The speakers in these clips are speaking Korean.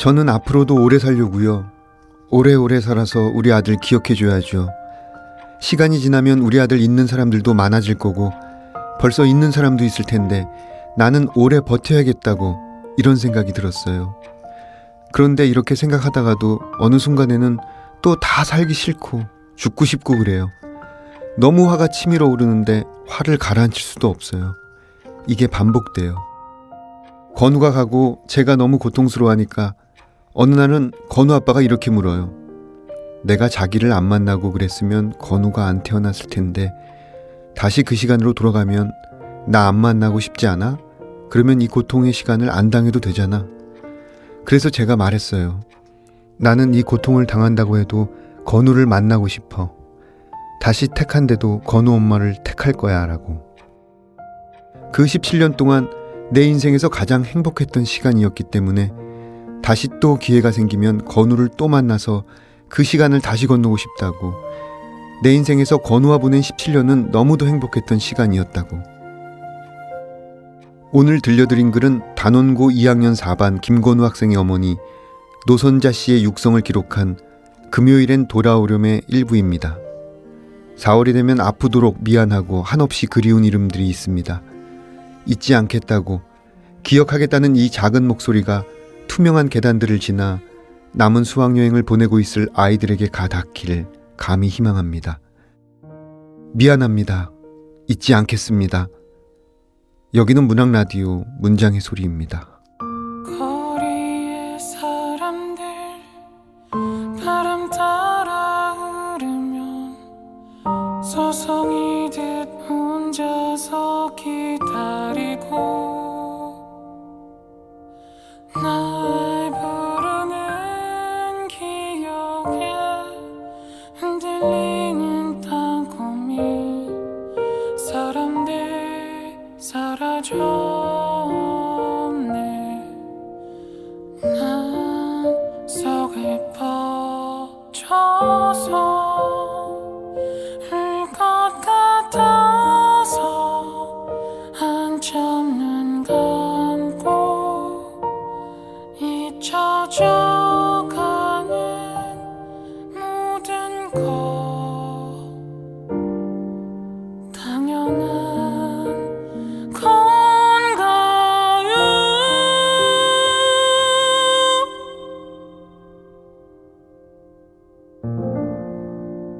저는 앞으로도 오래 살려고요. 오래오래 살아서 우리 아들 기억해줘야죠. 시간이 지나면 우리 아들 있는 사람들도 많아질 거고 벌써 있는 사람도 있을 텐데 나는 오래 버텨야겠다고 이런 생각이 들었어요. 그런데 이렇게 생각하다가도 어느 순간에는 또 다 살기 싫고 죽고 싶고 그래요. 너무 화가 치밀어 오르는데 화를 가라앉힐 수도 없어요. 이게 반복돼요. 건우가 가고 제가 너무 고통스러워하니까 어느 날은 건우 아빠가 이렇게 물어요. 내가 자기를 안 만나고 그랬으면 건우가 안 태어났을 텐데 다시 그 시간으로 돌아가면 나 안 만나고 싶지 않아? 그러면 이 고통의 시간을 안 당해도 되잖아. 그래서 제가 말했어요. 나는 이 고통을 당한다고 해도 건우를 만나고 싶어. 다시 택한데도 건우 엄마를 택할 거야 라고. 그 17년 동안 내 인생에서 가장 행복했던 시간이었기 때문에 다시 또 기회가 생기면 건우를 또 만나서 그 시간을 다시 건너고 싶다고. 내 인생에서 건우와 보낸 17년은 너무도 행복했던 시간이었다고. 오늘 들려드린 글은 단원고 2학년 4반 김건우 학생의 어머니 노선자 씨의 육성을 기록한 금요일엔 돌아오렴의 일부입니다. 4월이 되면 아프도록 미안하고 한없이 그리운 이름들이 있습니다. 잊지 않겠다고, 기억하겠다는 이 작은 목소리가 투명한 계단들을 지나 남은 수학여행을 보내고 있을 아이들에게 가닿기를 감히 희망합니다. 미안합니다. 잊지 않겠습니다. 여기는 문학라디오 문장의 소리입니다. 거리의 사람들 바람 따라 흐르면 서성이듯 혼자서 기다리고 날 부르는 기억에 흔들리는 땅콩이 사람들 사라졌네. 난 속에 퍼져서 울 것 같아서 한참 눈 감고 잊혀져가는 모든 것 당연한 건가요?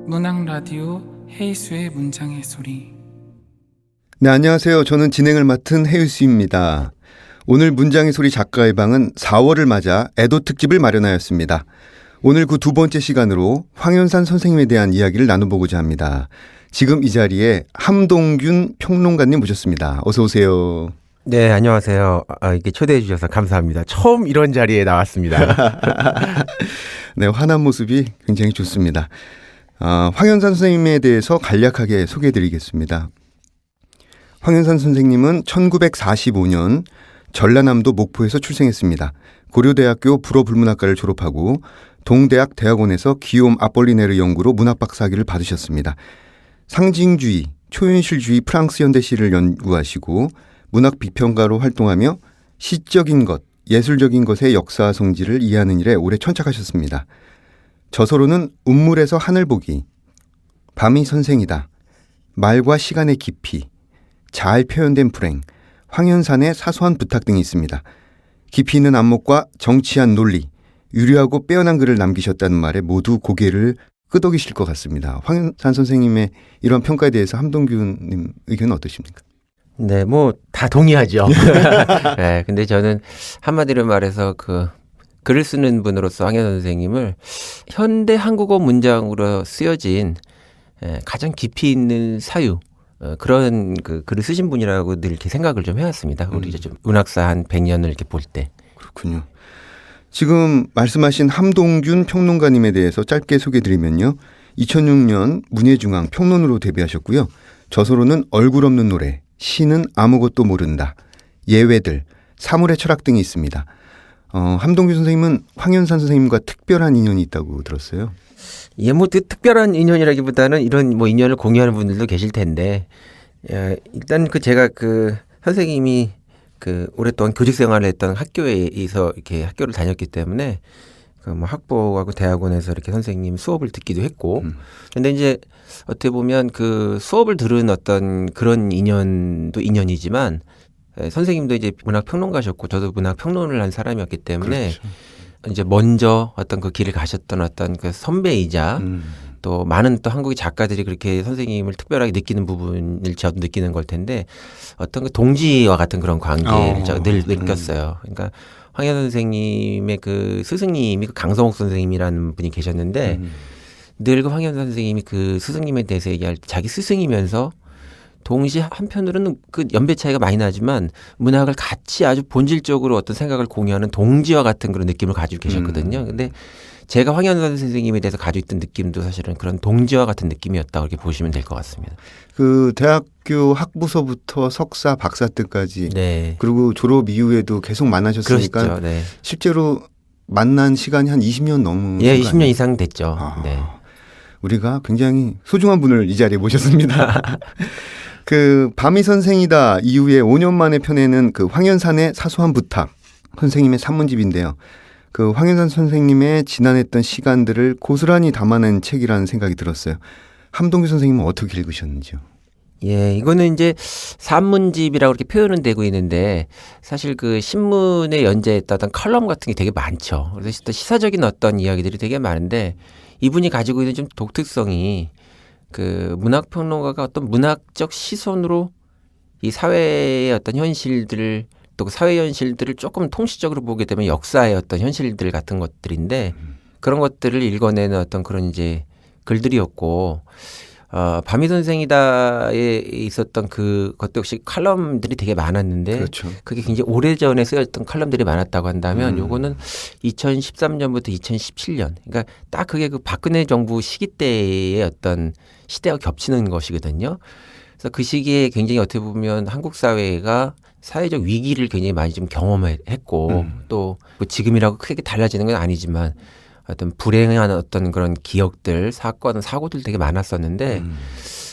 문학 라디오 헤이수의 문장의 소리. 네, 안녕하세요. 저는 진행을 맡은 해유수입니다. 오늘 문장의 소리 작가의 방은 4월을 맞아 애도 특집을 마련하였습니다. 오늘 그 두 번째 시간으로 황현산 선생님에 대한 이야기를 나눠보고자 합니다. 지금 이 자리에 함동균 평론가님 모셨습니다. 어서 오세요. 네, 안녕하세요. 이렇게 초대해 주셔서 감사합니다. 처음 이런 자리에 나왔습니다. 네, 환한 모습이 굉장히 좋습니다. 황현산 선생님에 대해서 간략하게 소개해드리겠습니다. 황현산 선생님은 1945년 전라남도 목포에서 출생했습니다. 고려대학교 불어불문학과를 졸업하고 동대학 대학원에서 기욤 아폴리네르 연구로 문학박사학위를 받으셨습니다. 상징주의, 초현실주의 프랑스 현대시를 연구하시고 문학 비평가로 활동하며 시적인 것, 예술적인 것의 역사와 성질을 이해하는 일에 오래 천착하셨습니다. 저서로는 운물에서 하늘 보기, 밤이 선생이다, 말과 시간의 깊이, 잘 표현된 불행, 황현산의 사소한 부탁 등이 있습니다. 깊이 있는 안목과 정치한 논리, 유려하고 빼어난 글을 남기셨다는 말에 모두 고개를 끄덕이실 것 같습니다. 황현산 선생님의 이런 평가에 대해서 함동균님 의견은 어떠십니까? 네, 뭐 다 동의하죠. 네, 근데 저는 한마디로 말해서 그 글을 쓰는 분으로서 황현산 선생님을 현대 한국어 문장으로 쓰여진 가장 깊이 있는 사유, 그런 그 글을 쓰신 분이라고 늘 이렇게 생각을 좀 해왔습니다. 우리 좀 문학사 한 100년을 이렇게 볼 때. 그렇군요. 지금 말씀하신 함동균 평론가님에 대해서 짧게 소개드리면요. 2006년 문예중앙 평론으로 데뷔하셨고요. 저서로는 얼굴 없는 노래, 시는 아무것도 모른다, 예외들, 사물의 철학 등이 있습니다. 함동균 선생님은 황현산 선생님과 특별한 인연이 있다고 들었어요. 예, 뭐 특별한 인연이라기보다는 이런 뭐 인연을 공유하는 분들도 계실 텐데, 일단 제가 그 선생님이 그 오랫동안 교직 생활을 했던 학교에서 이렇게 학교를 다녔기 때문에 그 뭐 학부하고 대학원에서 이렇게 선생님 수업을 듣기도 했고 근데 이제 어떻게 보면 그 수업을 들은 어떤 그런 인연도 인연이지만 선생님도 이제 문학 평론가셨고 저도 문학 평론을 한 사람이었기 때문에 그렇죠. 이제 먼저 어떤 그 길을 가셨던 어떤 그 선배이자 또 많은 또 한국의 작가들이 그렇게 선생님을 특별하게 느끼는 부분을 저도 느끼는 걸 텐데 어떤 그 동지와 같은 그런 관계를 제가 늘 느꼈어요. 그러니까 황현 선생님의 그 스승님이 그 강성옥 선생님이라는 분이 계셨는데 늘 그 황현 선생님이 그 스승님에 대해서 얘기할 때 자기 스승이면서 동시에 한편으로는 그 연배 차이가 많이 나지만 문학을 같이 아주 본질적으로 어떤 생각을 공유하는 동지와 같은 그런 느낌을 가지고 계셨거든요. 근데 제가 황현선 선생님에 대해서 가지고 있던 느낌도 사실은 그런 동지와 같은 느낌이었다고 이렇게 보시면 될 것 같습니다. 그 대학교 학부서부터 석사, 박사 때까지 네. 그리고 졸업 이후에도 계속 만나셨으니까 그렇죠. 네. 실제로 만난 시간이 한 20년 넘은 예, 거 20년 아니에요? 이상 됐죠. 아. 네. 우리가 굉장히 소중한 분을 이 자리에 모셨습니다. 그 밤이 선생이다 이후에 5년 만에 펴내는 그 황현산의 사소한 부탁 선생님의 산문집인데요. 그 황현산 선생님의 지난했던 시간들을 고스란히 담아낸 책이라는 생각이 들었어요. 함동규 선생님은 어떻게 읽으셨는지요? 예, 이거는 이제 산문집이라고 이렇게 표현은 되고 있는데 사실 그 신문에 연재했던 어떤 컬럼 같은 게 되게 많죠. 그래서 또 시사적인 어떤 이야기들이 되게 많은데 이분이 가지고 있는 좀 독특성이 그 문학평론가가 어떤 문학적 시선으로 이 사회의 어떤 현실들을 또 그 사회 현실들을 조금 통시적으로 보게 되면 역사의 어떤 현실들 같은 것들인데 그런 것들을 읽어내는 어떤 그런 이제 글들이었고 밤이 선생이다에 있었던 그것도 역시 칼럼들이 되게 많았는데 그렇죠. 그게 굉장히 오래전에 쓰였던 칼럼들이 많았다고 한다면 요거는 2013년부터 2017년 그러니까 딱 그게 그 박근혜 정부 시기 때의 어떤 시대와 겹치는 것이거든요. 그래서 그 시기에 굉장히 어떻게 보면 한국 사회가 사회적 위기를 굉장히 많이 좀 경험했고 또 뭐 지금이라고 크게 달라지는 건 아니지만 어떤 불행한 어떤 그런 기억들, 사건, 사고들 되게 많았었는데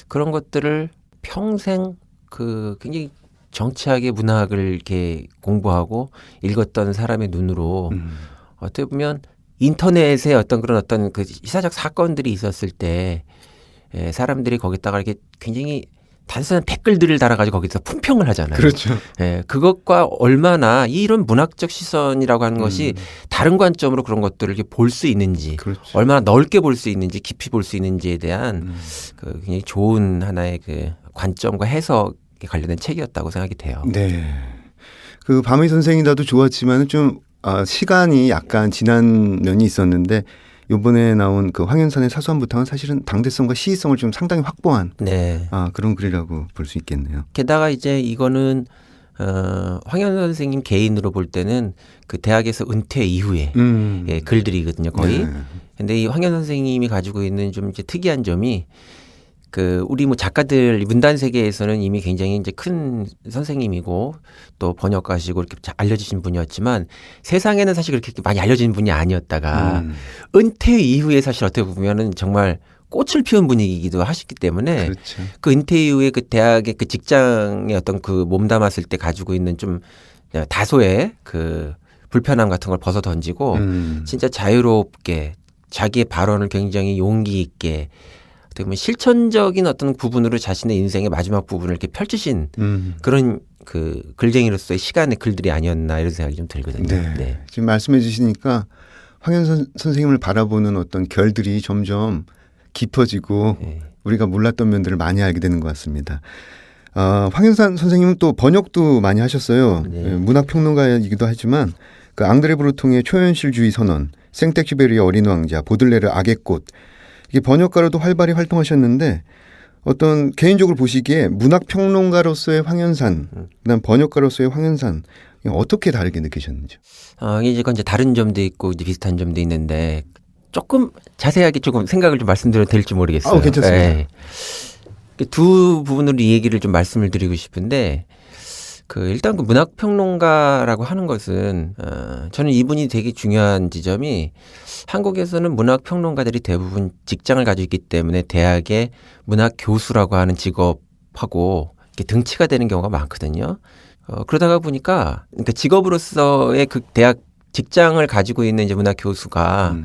그런 것들을 평생 그 굉장히 정치하게 문학을 이렇게 공부하고 읽었던 사람의 눈으로 어떻게 보면 인터넷에 어떤 그런 어떤 그 시사적 사건들이 있었을 때 사람들이 거기다가 이렇게 굉장히 단순한 댓글들을 달아가지고 거기서 품평을 하잖아요. 그렇죠. 예, 그것과 얼마나 이런 문학적 시선이라고 하는 것이 다른 관점으로 그런 것들을 이렇게 볼 수 있는지, 그렇죠. 얼마나 넓게 볼 수 있는지, 깊이 볼 수 있는지에 대한 그 굉장히 좋은 하나의 그 관점과 해석에 관련된 책이었다고 생각이 돼요. 네. 그 밤의 선생이다도 좋았지만 좀 시간이 약간 지난 면이 있었는데 이번에 나온 그 황현산의 사소한 부탁은 사실은 당대성과 시의성을 좀 상당히 확보한 네. 그런 글이라고 볼 수 있겠네요. 게다가 이제 이거는 황현 선생님 개인으로 볼 때는 그 대학에서 은퇴 이후에 예, 글들이거든요, 거의. 네. 근데 이 황현 선생님이 가지고 있는 좀 이제 특이한 점이 그 우리 뭐 작가들 문단 세계에서는 이미 굉장히 이제 큰 선생님이고 또 번역가시고 이렇게 잘 알려지신 분이었지만 세상에는 사실 그렇게 많이 알려진 분이 아니었다가 은퇴 이후에 사실 어떻게 보면은 정말 꽃을 피운 분이기도 하셨기 때문에 그렇죠. 그 은퇴 이후에 그 대학의 그 직장의 어떤 그 몸담았을 때 가지고 있는 좀 다소의 그 불편함 같은 걸 벗어 던지고 진짜 자유롭게 자기의 발언을 굉장히 용기 있게 어떻게 보면 실천적인 어떤 부분으로 자신의 인생의 마지막 부분을 이렇게 펼치신 그런 그 글쟁이로서의 시간의 글들이 아니었나 이런 생각이 좀 들거든요. 네. 네. 지금 말씀해 주시니까 황현 선생님을 바라보는 어떤 결들이 점점 깊어지고 네. 우리가 몰랐던 면들을 많이 알게 되는 것 같습니다. 황현산 선생님은 또 번역도 많이 하셨어요. 네. 문학평론가이기도 하지만 그 앙드레 브루통의 초현실주의 선언, 생텍쥐베리의 어린 왕자, 보들레르 악의 꽃 이게 번역가로도 활발히 활동하셨는데 어떤 개인적으로 보시기에 문학평론가로서의 황현산, 그다음 번역가로서의 황현산 어떻게 다르게 느끼셨는지요? 이제 그건 이제 다른 점도 있고 이제 비슷한 점도 있는데 조금 자세하게 조금 생각을 좀 말씀드려도 될지 모르겠어요. 괜찮습니다. 네. 두 부분으로 이 얘기를 좀 말씀을 드리고 싶은데 그 일단 그 문학평론가라고 하는 것은 저는 이분이 되게 중요한 지점이 한국에서는 문학평론가들이 대부분 직장을 가지고 있기 때문에 대학의 문학교수라고 하는 직업하고 이렇게 등치가 되는 경우가 많거든요. 그러다가 보니까 그러니까 직업으로서의 그 대학 직장을 가지고 있는 이제 문학 교수가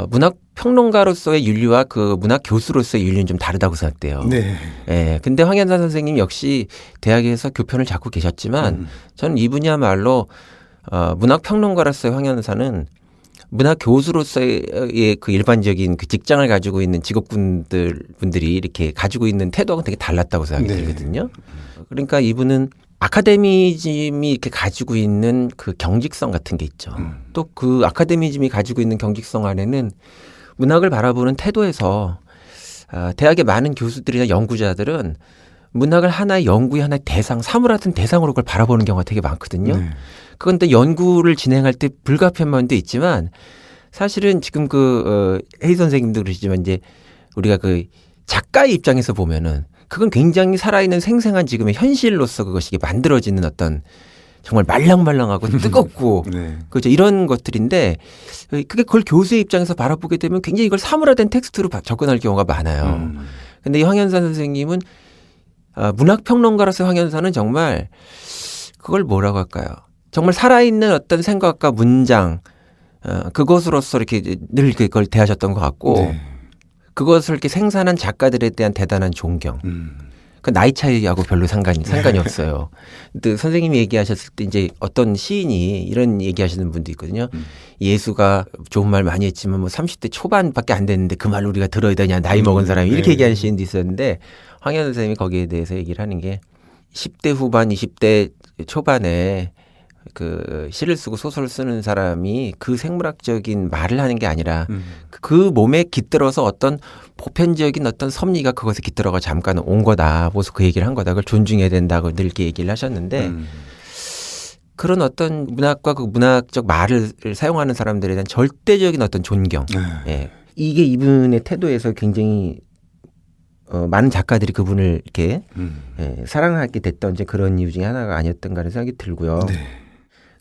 문학 평론가로서의 윤리와 그 문학 교수로서의 윤리는 좀 다르다고 생각돼요. 네. 예. 근데 황현사 선생님 역시 대학에서 교편을 잡고 계셨지만 저는 이분이야말로 문학 평론가로서의 황현사는 문학 교수로서의 그 일반적인 그 직장을 가지고 있는 분들이 이렇게 가지고 있는 태도가 되게 달랐다고 생각이 네. 들거든요. 그러니까 이분은 아카데미즘이 이렇게 가지고 있는 그 경직성 같은 게 있죠. 또 그 아카데미즘이 가지고 있는 경직성 안에는 문학을 바라보는 태도에서 대학의 많은 교수들이나 연구자들은 문학을 하나의 연구의 하나의 대상, 사물같은 대상으로 그걸 바라보는 경우가 되게 많거든요. 네. 그런데 연구를 진행할 때 불가피한 면도 있지만 사실은 지금 헤이 선생님도 그러시지만 이제 우리가 그 작가의 입장에서 보면은 그건 굉장히 살아있는 생생한 지금의 현실로서 그것이 만들어지는 어떤 정말 말랑말랑하고 뜨겁고 네. 그렇죠. 이런 것들인데 그게 그걸 교수의 입장에서 바라보게 되면 굉장히 이걸 사물화된 텍스트로 접근할 경우가 많아요. 근데 이 황현사 선생님은 문학 평론가로서 황현사는 정말 그걸 뭐라고 할까요? 정말 살아있는 어떤 생각과 문장 그것으로서 이렇게 늘 그걸 대하셨던 것 같고 네. 그것을 이렇게 생산한 작가들에 대한 대단한 존경. 그 나이 차이하고 별로 상관이 없어요. 근데 선생님이 얘기하셨을 때 이제 어떤 시인이 이런 얘기하시는 분도 있거든요. 예수가 좋은 말 많이 했지만 뭐 30대 초반밖에 안 됐는데 그 말을 우리가 들어야 되냐 나이 먹은 사람이 이렇게 네. 얘기하는 시인도 있었는데 황현 선생님이 거기에 대해서 얘기를 하는 게 10대 후반 20대 초반에 그 시를 쓰고 소설을 쓰는 사람이 그 생물학적인 말을 하는 게 아니라 그 몸에 깃들어서 어떤 보편적인 어떤 섭리가 그것에 깃들어가 잠깐 온 거다. 그래서 그 얘기를 한 거다. 그걸 존중해야 된다고 늘 이렇게 얘기를 하셨는데 그런 어떤 문학과 그 문학적 말을 사용하는 사람들에 대한 절대적인 어떤 존경. 예. 이게 이분의 태도에서 굉장히 많은 작가들이 그분을 이렇게 사랑하게 됐던 이제 그런 이유 중에 하나가 아니었던가 하는 생각이 들고요. 네.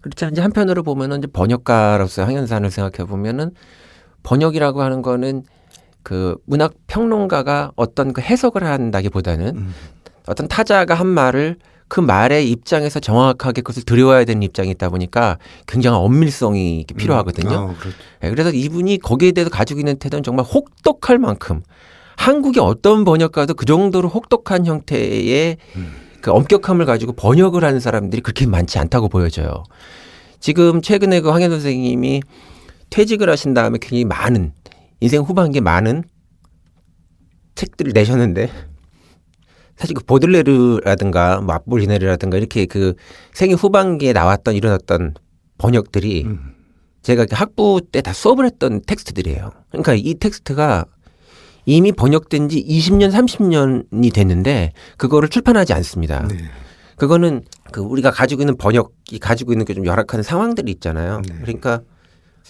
그렇지 이제 한편으로 보면은 이제 번역가로서 황현산을 생각해 보면은 번역이라고 하는 거는 그 문학 평론가가 어떤 그 해석을 한다기보다는 어떤 타자가 한 말을 그 말의 입장에서 정확하게 그것을 들여와야 되는 입장이 있다 보니까 굉장한 엄밀성이 이렇게 필요하거든요. 그렇죠. 네, 그래서 이분이 거기에 대해서 가지고 있는 태도는 정말 혹독할 만큼 한국의 어떤 번역가도 그 정도로 혹독한 형태의 그 엄격함을 가지고 번역을 하는 사람들이 그렇게 많지 않다고 보여져요. 지금 최근에 그 황현 선생님이 퇴직을 하신 다음에 굉장히 많은 인생 후반기에 많은 책들을 내셨는데 사실 그 보들레르라든가 뭐 아폴리네르라든가 이렇게 그 생애 후반기에 나왔던 이런 어떤 번역들이 제가 학부 때 다 수업을 했던 텍스트들이에요. 그러니까 이 텍스트가 이미 번역된 지 20년, 30년이 됐는데 그거를 출판하지 않습니다. 네. 그거는 그 우리가 가지고 있는 번역이 가지고 있는 게 좀 열악한 상황들이 있잖아요. 네. 그러니까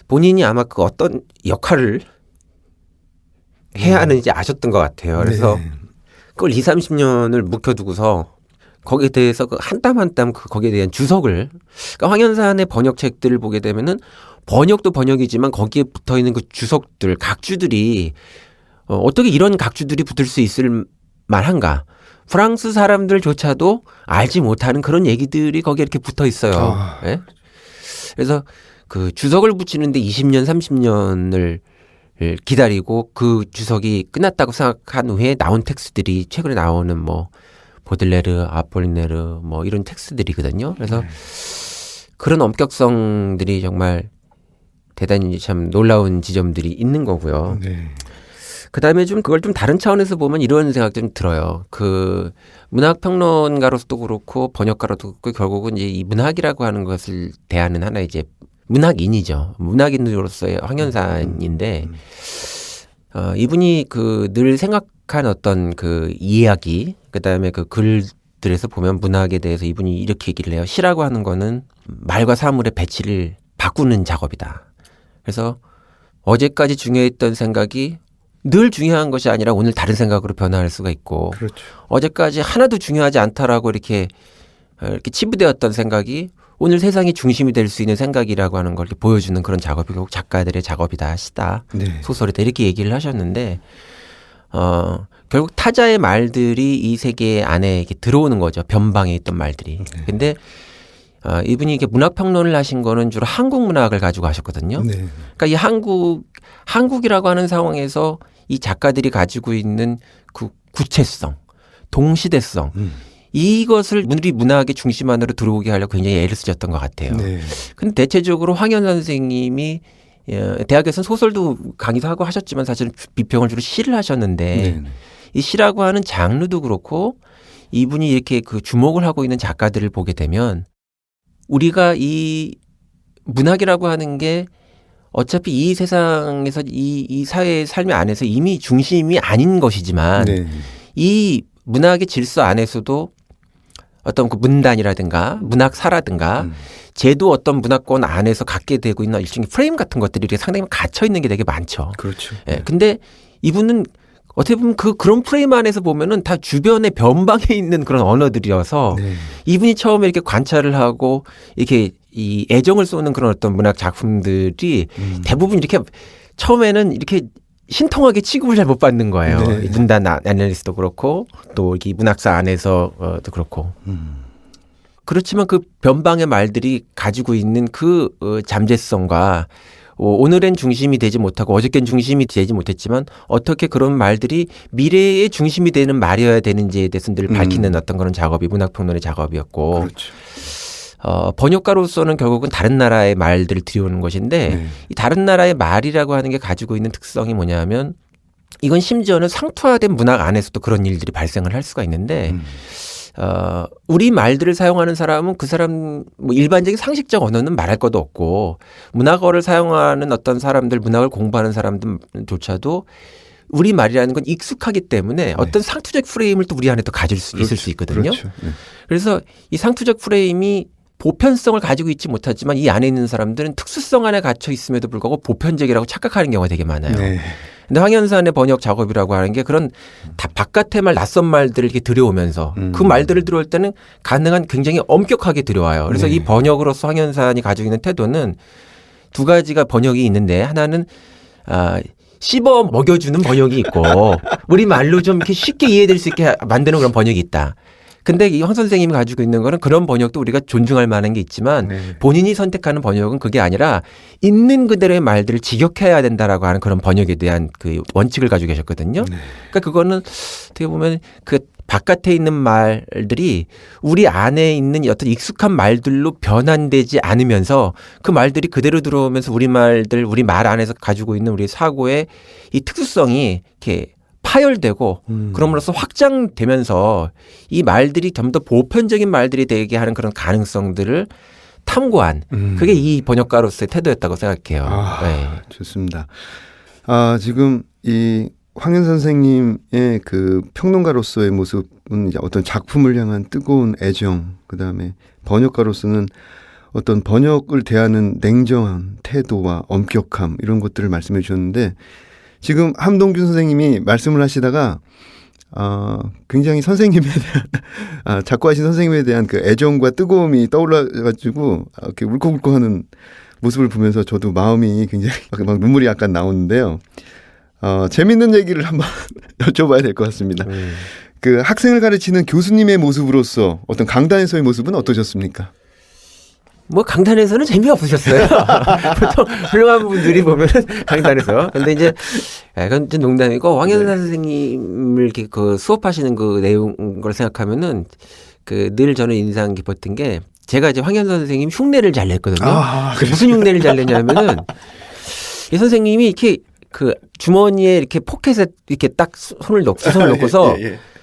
본인이 아마 그 어떤 역할을 해야 하는지 아셨던 것 같아요. 그래서 네. 그걸 20, 30년을 묵혀두고서 거기에 대해서 그 한 땀 한 땀 그 거기에 대한 주석을 그러니까 황현산의 번역책들을 보게 되면은 번역도 번역이지만 거기에 붙어 있는 그 주석들 각주들이 어떻게 이런 각주들이 붙을 수 있을 만한가? 프랑스 사람들조차도 알지 못하는 그런 얘기들이 거기에 이렇게 붙어 있어요. 예? 그래서 그 주석을 붙이는데 20년, 30년을 기다리고 그 주석이 끝났다고 생각한 후에 나온 텍스트들이 최근에 나오는 뭐 보들레르, 아폴리네르 뭐 이런 텍스트들이거든요. 그래서 그런 엄격성들이 정말 대단히 참 놀라운 지점들이 있는 거고요. 네. 그 다음에 좀 그걸 좀 다른 차원에서 보면 이런 생각도 좀 들어요. 그 문학평론가로서도 그렇고 번역가로도 그렇고 결국은 이제 이 문학이라고 하는 것을 대하는 하나의 이제 문학인이죠. 문학인으로서의 황현산인데 이분이 그 늘 생각한 어떤 그 이야기 그 다음에 그 글들에서 보면 문학에 대해서 이분이 이렇게 얘기를 해요. 시라고 하는 거는 말과 사물의 배치를 바꾸는 작업이다. 그래서 어제까지 중요했던 생각이 늘 중요한 것이 아니라 오늘 다른 생각으로 변화할 수가 있고 그렇죠. 어제까지 하나도 중요하지 않다라고 이렇게 치부되었던 생각이 오늘 세상의 중심이 될 수 있는 생각이라고 하는 걸 이렇게 보여주는 그런 작업이 결국 작가들의 작업이다 시다 네. 소설이다 이렇게 얘기를 하셨는데 결국 타자의 말들이 이 세계 안에 이렇게 들어오는 거죠. 변방에 있던 말들이. 근데 이분이 이렇게 문학 평론을 하신 거는 주로 한국 문학을 가지고 하셨거든요. 네. 그러니까 이 한국이라고 하는 상황에서 이 작가들이 가지고 있는 그 구체성, 동시대성 이것을 우리 문학의 중심 안으로 들어오게 하려고 굉장히 애를 쓰셨던 것 같아요. 네. 근데 대체적으로 황현 선생님이 대학에서는 소설도 강의도 하고 하셨지만 사실은 비평을 주로 시를 하셨는데 네. 이 시라고 하는 장르도 그렇고 이분이 이렇게 그 주목을 하고 있는 작가들을 보게 되면 우리가 이 문학이라고 하는 게 어차피 이 세상에서 이 사회의 삶의 안에서 이미 중심이 아닌 것이지만 네. 이 문학의 질서 안에서도 어떤 그 문단이라든가 문학사라든가 제도 어떤 문화권 안에서 갖게 되고 있는 일종의 프레임 같은 것들이 이렇게 상당히 갇혀 있는 게 되게 많죠. 그렇죠. 예. 근데 이분은 어떻게 보면 그런 프레임 안에서 보면은 다 주변의 변방에 있는 그런 언어들이어서 네. 이분이 처음에 이렇게 관찰을 하고 이렇게 이 애정을 쏘는 그런 어떤 문학 작품들이 대부분 이렇게 처음에는 이렇게 신통하게 취급을 잘 못 받는 거예요. 네. 이 문단 애널리스트도 그렇고 또 이렇게 문학사 안에서도 그렇고. 그렇지만 그 변방의 말들이 가지고 있는 그 잠재성과 오늘은 중심이 되지 못하고 어저께는 중심이 되지 못했지만 어떻게 그런 말들이 미래의 중심이 되는 말이어야 되는지에 대해서 늘 밝히는 어떤 그런 작업이 문학평론의 작업이었고 그렇죠. 번역가로서는 결국은 다른 나라의 말들을 들여오는 것인데 네. 이 다른 나라의 말이라고 하는 게 가지고 있는 특성이 뭐냐면 이건 심지어는 상투화된 문학 안에서도 그런 일들이 발생을 할 수가 있는데 우리 말들을 사용하는 사람은 그 사람 뭐 일반적인 상식적 언어는 말할 것도 없고 문학어를 사용하는 어떤 사람들 문학을 공부하는 사람들조차도 우리 말이라는 건 익숙하기 때문에 어떤 상투적 프레임을 또 우리 안에 또 가질 수 있을 수 있거든요. 그렇죠. 네. 그래서 이 상투적 프레임이 보편성을 가지고 있지 못하지만 이 안에 있는 사람들은 특수성 안에 갇혀 있음에도 불구하고 보편적이라고 착각하는 경우가 되게 많아요. 네. 근데 황현산의 번역 작업이라고 하는 게 그런 다 바깥의 말 낯선 말들을 이렇게 들여오면서 그 말들을 들어올 때는 가능한 굉장히 엄격하게 들여와요. 그래서 네. 이 번역으로서 황현산이 가지고 있는 태도는 두 가지가 번역이 있는데 하나는 씹어 먹여주는 번역이 있고 우리 말로 좀 이렇게 쉽게 이해될 수 있게 만드는 그런 번역이 있다. 근데 이 황 선생님이 가지고 있는 거는 그런 번역도 우리가 존중할 만한 게 있지만 네. 본인이 선택하는 번역은 그게 아니라 있는 그대로의 말들을 직역해야 된다라고 하는 그런 번역에 대한 그 원칙을 가지고 계셨거든요. 네. 그러니까 그거는 어떻게 보면 그 바깥에 있는 말들이 우리 안에 있는 어떤 익숙한 말들로 변환되지 않으면서 그 말들이 그대로 들어오면서 우리 말들, 우리 말 안에서 가지고 있는 우리 사고의 이 특수성이 이렇게 파열되고 그럼으로써 확장되면서 이 말들이 좀 더 보편적인 말들이 되게 하는 그런 가능성들을 탐구한 그게 이 번역가로서의 태도였다고 생각해요. 네. 좋습니다. 지금 이 황현 선생님의 그 평론가로서의 모습은 이제 어떤 작품을 향한 뜨거운 애정, 그 다음에 번역가로서는 어떤 번역을 대하는 냉정한 태도와 엄격함 이런 것들을 말씀해 주셨는데 지금 함동균 선생님이 말씀을 하시다가 굉장히 선생님에 대한 작고하신 선생님에 대한 그 애정과 뜨거움이 떠올라가지고 이렇게 울컥울컥하는 모습을 보면서 저도 마음이 굉장히 막 눈물이 약간 나오는데요. 재밌는 얘기를 한번 여쭤봐야 될 것 같습니다. 그 학생을 가르치는 교수님의 모습으로서 어떤 강단에서의 모습은 어떠셨습니까? 뭐 강단에서는 재미없으셨어요. 보통 훌륭한 분들이 보면은 강단에서. 근데 이제 그건 좀 농담이고 황현산 선생님을 이렇게 그 수업하시는 그 내용 걸 생각하면은 그 늘 저는 인상 깊었던 게 제가 이제 황현산 선생님 흉내를 잘 냈거든요. 무슨 흉내를 잘 냈냐면은 이 선생님이 이렇게 그 주머니에 이렇게 포켓에 이렇게 딱 손을 놓고서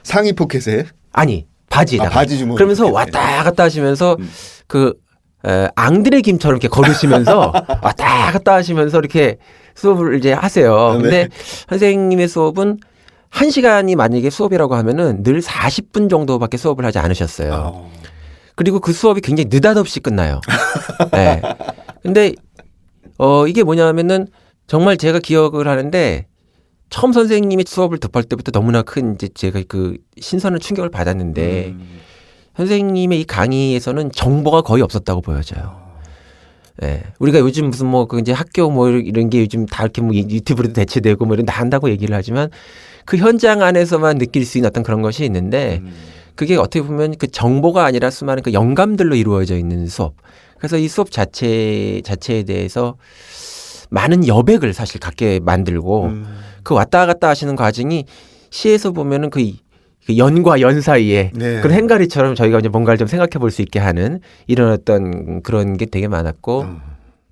상의 포켓에 아니 바지에다가 바지 주머니 그러면서 왔다 갔다 하시면서 그 앙드레 김처럼 이렇게 걸으시면서 왔다 갔다 하시면서 이렇게 수업을 이제 하세요. 근데 선생님의 수업은 1시간이 만약에 수업이라고 하면은 늘 40분 정도밖에 수업을 하지 않으셨어요. 그리고 그 수업이 굉장히 느닷없이 끝나요. 네. 근데 이게 뭐냐면은 정말 제가 기억을 하는데 처음 선생님이 수업을 접할 때부터 너무나 큰 이제 제가 그 신선한 충격을 받았는데 선생님의 이 강의에서는 정보가 거의 없었다고 보여져요. 예. 우리가 요즘 무슨 뭐 그 이제 학교 뭐 이런 게 요즘 다 이렇게 뭐 유튜브로도 대체되고 뭐 이런 다 한다고 얘기를 하지만 그 현장 안에서만 느낄 수 있는 어떤 그런 것이 있는데 그게 어떻게 보면 그 정보가 아니라 수많은 그 영감들로 이루어져 있는 수업. 그래서 이 수업 자체에 대해서 많은 여백을 사실 갖게 만들고 그 왔다 갔다 하시는 과정이 시에서 보면은 그 연과 연 사이에 네. 그런 행가리처럼 저희가 이제 뭔가를 좀 생각해 볼 수 있게 하는 이런 어떤 그런 게 되게 많았고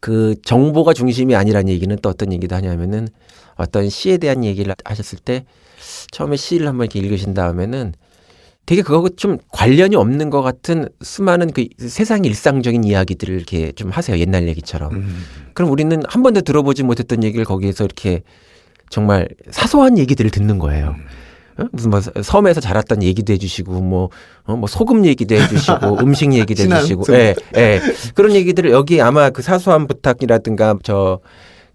그 정보가 중심이 아니라는 얘기는 또 어떤 얘기도 하냐면은 어떤 시에 대한 얘기를 하셨을 때 처음에 시를 한번 이렇게 읽으신 다음에는 되게 그거하고 좀 관련이 없는 것 같은 수많은 그 세상 일상적인 이야기들을 이렇게 좀 하세요. 옛날 얘기처럼. 그럼 우리는 한 번도 들어보지 못했던 얘기를 거기에서 이렇게 정말 사소한 얘기들을 듣는 거예요. 무슨 뭐 섬에서 자랐던 얘기도 해주시고 뭐 소금 얘기도 해주시고 음식 얘기도 해주시고 그런 얘기들을 여기 아마 그 사소한 부탁이라든가 저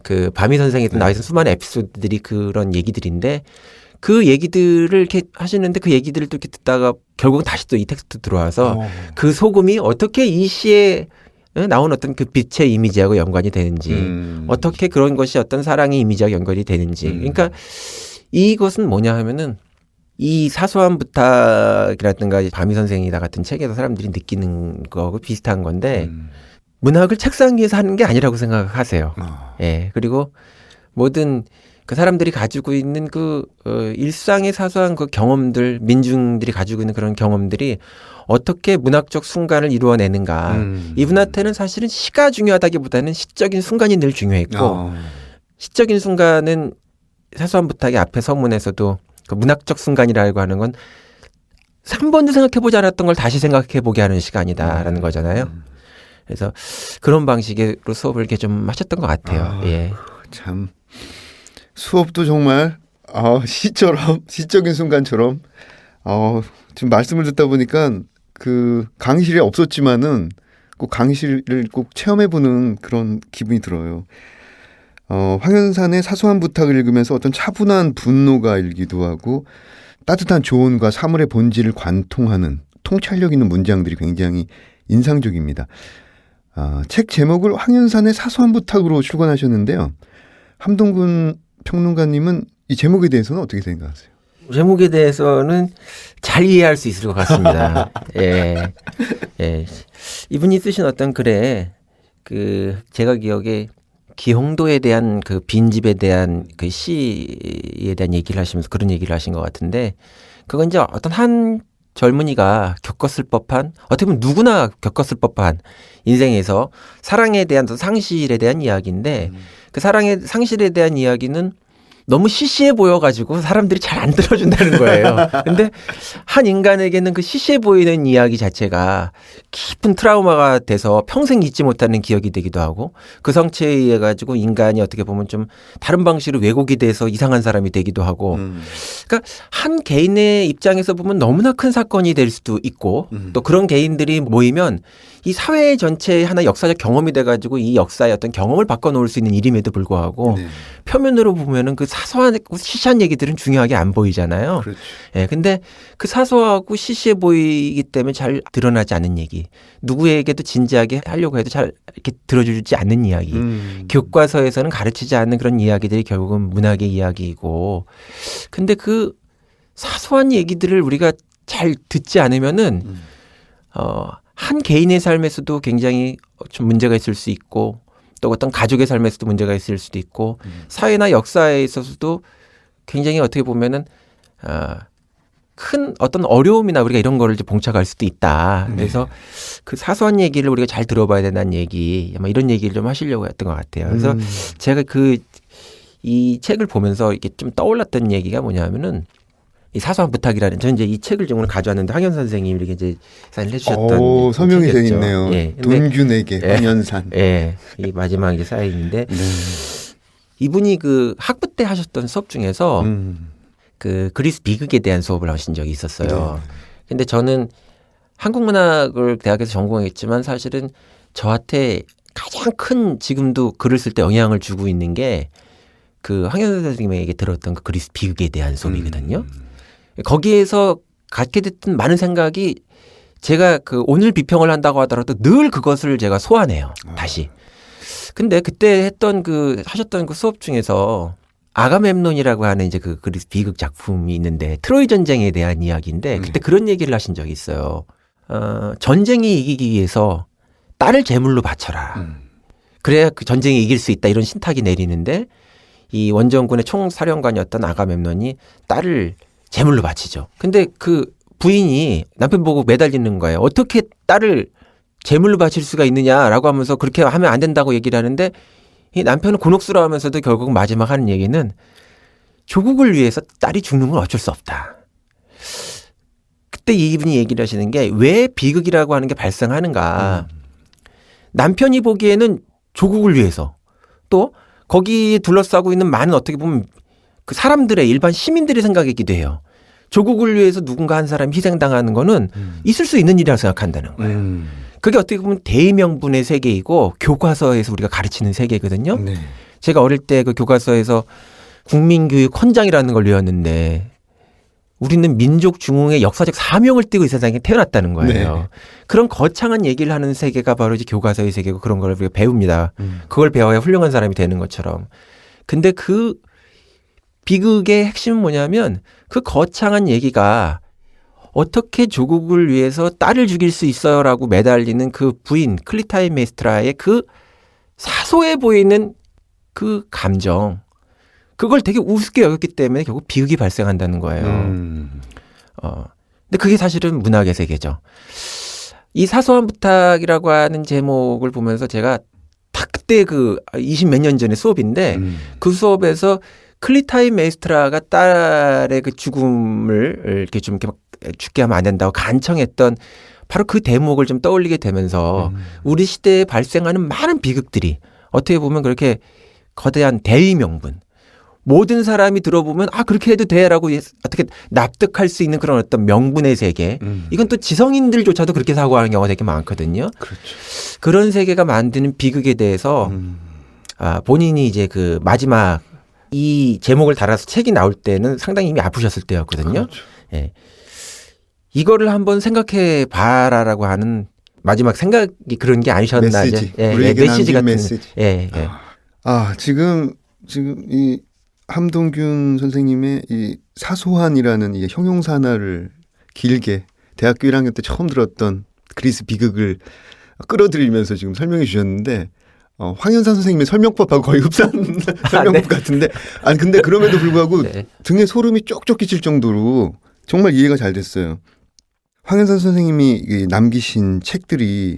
그 바미 선생이 나와 있는 수많은 에피소드들이 그런 얘기들인데 그 얘기들을 이렇게 하시는데 그 얘기들을 또 이렇게 듣다가 결국은 다시 또 이 텍스트 들어와서 그 소금이 어떻게 이 시에 나온 어떤 그 빛의 이미지하고 연관이 되는지 어떻게 그런 것이 어떤 사랑의 이미지하고 연관이 되는지 그러니까 이것은 뭐냐 하면은 이 사소한 부탁이라든가 바미 선생이다 같은 책에서 사람들이 느끼는 거하고 비슷한 건데 문학을 책상 위에서 하는 게 아니라고 생각하세요. 예. 그리고 모든 그 사람들이 가지고 있는 그 일상의 사소한 그 경험들, 민중들이 가지고 있는 그런 경험들이 어떻게 문학적 순간을 이루어내는가. 이분한테는 사실은 시가 중요하다기보다는 시적인 순간이 늘 중요했고 시적인 순간은 사소한 부탁의 앞에 서문에서도 그 문학적 순간이라고 하는 건 한 번도 생각해보지 않았던 걸 다시 생각해보게 하는 시간이다라는 거잖아요. 그래서 그런 방식으로 수업을 이렇게 좀 하셨던 것 같아요. 예. 참 수업도 정말 시처럼 시적인 순간처럼 지금 말씀을 듣다 보니까 그 강의실에 없었지만은 꼭 강의실을 꼭 체험해보는 그런 기분이 들어요. 황현산의 사소한 부탁을 읽으면서 어떤 차분한 분노가 일기도 하고 따뜻한 조언과 사물의 본질을 관통하는 통찰력 있는 문장들이 굉장히 인상적입니다. 책 제목을 황현산의 사소한 부탁으로 출간하셨는데요. 함동근 평론가님은 이 제목에 대해서는 어떻게 생각하세요? 제목에 대해서는 잘 이해할 수 있을 것 같습니다. 예. 이분이 쓰신 어떤 글에 그 제가 기억에 기홍도에 대한 그 빈집에 대한 그 시에 대한 얘기를 하시면서 그런 얘기를 하신 것 같은데 그건 이제 어떤 한 젊은이가 겪었을 법한 어떻게 보면 누구나 겪었을 법한 인생에서 사랑에 대한 상실에 대한 이야기인데 그 사랑의 상실에 대한 이야기는 너무 시시해 보여가지고 사람들이 잘 안 들어준다는 거예요. 근데 한 인간에게는 그 시시해 보이는 이야기 자체가 깊은 트라우마가 돼서 평생 잊지 못하는 기억이 되기도 하고 그 성취에 의해 가지고 인간이 어떻게 보면 좀 다른 방식으로 왜곡이 돼서 이상한 사람이 되기도 하고 그러니까 한 개인의 입장에서 보면 너무나 큰 사건이 될 수도 있고 또 그런 개인들이 모이면 이 사회 전체의 하나의 역사적 경험이 돼가지고 이 역사의 어떤 경험을 바꿔놓을 수 있는 일임에도 불구하고 표면으로 보면은 그 사소한 시시한 얘기들은 중요하게 안 보이잖아요. 그렇죠. 예, 근데 그 사소하고 시시해 보이기 때문에 잘 드러나지 않는 얘기, 누구에게도 진지하게 하려고 해도 잘 이렇게 들어주지 않는 이야기, 교과서에서는 가르치지 않는 그런 이야기들이 결국은 문학의 이야기이고, 근데 그 사소한 얘기들을 우리가 잘 듣지 않으면은 한 개인의 삶에서도 굉장히 좀 문제가 있을 수 있고 또 어떤 가족의 삶에서도 문제가 있을 수도 있고 사회나 역사에 있어서도 굉장히 어떻게 보면은 큰 어떤 어려움이나 우리가 이런 거를 이제 봉착할 수도 있다. 그래서 그 사소한 얘기를 우리가 잘 들어봐야 된다는 얘기, 아마 이런 얘기를 좀 하시려고 했던 것 같아요. 그래서 제가 이 책을 보면서 이게 좀 떠올랐던 얘기가 뭐냐면은 이 사소한 부탁이라는 저는 이제 이 책을 좀 오늘 가져왔는데 황현산 선생님이 이렇게 이제 사인을 해주셨던 서명이 돼 책이었죠. 있네요. 예, 돈균에게 황현산. 예, 이 마지막에 사인인데 이분이 그 학부 때 하셨던 수업 중에서 그 그리스 비극에 대한 수업을 하신 적이 있었어요. 근데 저는 한국문학을 대학에서 전공했지만 사실은 저한테 가장 큰 지금도 글을 쓸 때 영향을 주고 있는 게 그 황현산 선생님에게 들었던 그 그리스 비극에 대한 수업이거든요. 거기에서 갖게 됐던 많은 생각이 제가 그 오늘 비평을 한다고 하더라도 늘 그것을 제가 소환해요. 다시. 근데 그때 했던 하셨던 그 수업 중에서 아가멤논이라고 하는 이제 그 그리스 비극 작품이 있는데 트로이 전쟁에 대한 이야기인데 그때 그런 얘기를 하신 적이 있어요. 전쟁이 이기기 위해서 딸을 제물로 바쳐라. 그래야 그 전쟁이 이길 수 있다 이런 신탁이 내리는데 이 원정군의 총사령관이었던 아가멤논이 딸을 제물로 바치죠. 근데 그 부인이 남편 보고 매달리는 거예요. 어떻게 딸을 제물로 바칠 수가 있느냐라고 하면서 그렇게 하면 안 된다고 얘기를 하는데 이 남편은 곤혹스러워하면서도 결국 마지막 하는 얘기는 조국을 위해서 딸이 죽는 건 어쩔 수 없다. 그때 이분이 얘기를 하시는 게 왜 비극이라고 하는 게 발생하는가. 남편이 보기에는 조국을 위해서 또 거기 둘러싸고 있는 많은 어떻게 보면 그 사람들의 일반 시민들의 생각이기도 해요. 조국을 위해서 누군가 한 사람이 희생당하는 거는 있을 수 있는 일이라고 생각한다는 거예요. 그게 어떻게 보면 대의명분의 세계이고 교과서에서 우리가 가르치는 세계거든요. 네. 제가 어릴 때 그 교과서에서 국민교육 헌장이라는 걸 외웠는데 우리는 민족 중흥의 역사적 사명을 띠고 이 세상에 태어났다는 거예요. 네. 그런 거창한 얘기를 하는 세계가 바로 이제 교과서의 세계고 그런 걸 우리가 배웁니다. 그걸 배워야 훌륭한 사람이 되는 것처럼. 근데 그 비극의 핵심은 뭐냐면 그 거창한 얘기가 어떻게 조국을 위해서 딸을 죽일 수 있어요라고 매달리는 그 부인 클리타이메스트라의 그 사소해 보이는 그 감정 그걸 되게 우습게 여겼기 때문에 결국 비극이 발생한다는 거예요. 근데 그게 사실은 문학의 세계죠. 이 사소한 부탁이라고 하는 제목을 보면서 제가 딱 그때 그 20몇 년 전에 수업인데 그 수업에서 클리타이메스트라가 딸의 그 죽음을 이렇게 좀 이렇게 막 죽게 하면 안 된다고 간청했던 바로 그 대목을 좀 떠올리게 되면서 우리 시대에 발생하는 많은 비극들이 어떻게 보면 그렇게 거대한 대의 명분 모든 사람이 들어보면 아 그렇게 해도 돼라고 어떻게 납득할 수 있는 그런 어떤 명분의 세계 이건 또 지성인들조차도 그렇게 사고하는 경우가 되게 많거든요. 그렇죠. 그런 세계가 만드는 비극에 대해서 본인이 이제 그 마지막 이 제목을 달아서 책이 나올 때는 상당히 이미 아프셨을 때였거든요. 그렇죠. 예. 이거를 한번 생각해 봐라라고 하는 마지막 생각이 그런 게 아니셨나. 메시지. 예, 우리에게 메시지 남긴 같은. 메시지. 예, 예. 지금 이 함동균 선생님의 이 사소한이라는 이 형용사 하나를 길게 대학교 1학년 때 처음 들었던 그리스 비극을 끌어들이면서 지금 설명해 주셨는데 황현산 선생님의 설명법하고 거의 흡사한 설명법 네. 같은데 아니 근데 그럼에도 불구하고 네. 등에 소름이 쪽쪽 끼칠 정도로 정말 이해가 잘 됐어요. 황현산 선생님이 남기신 책들이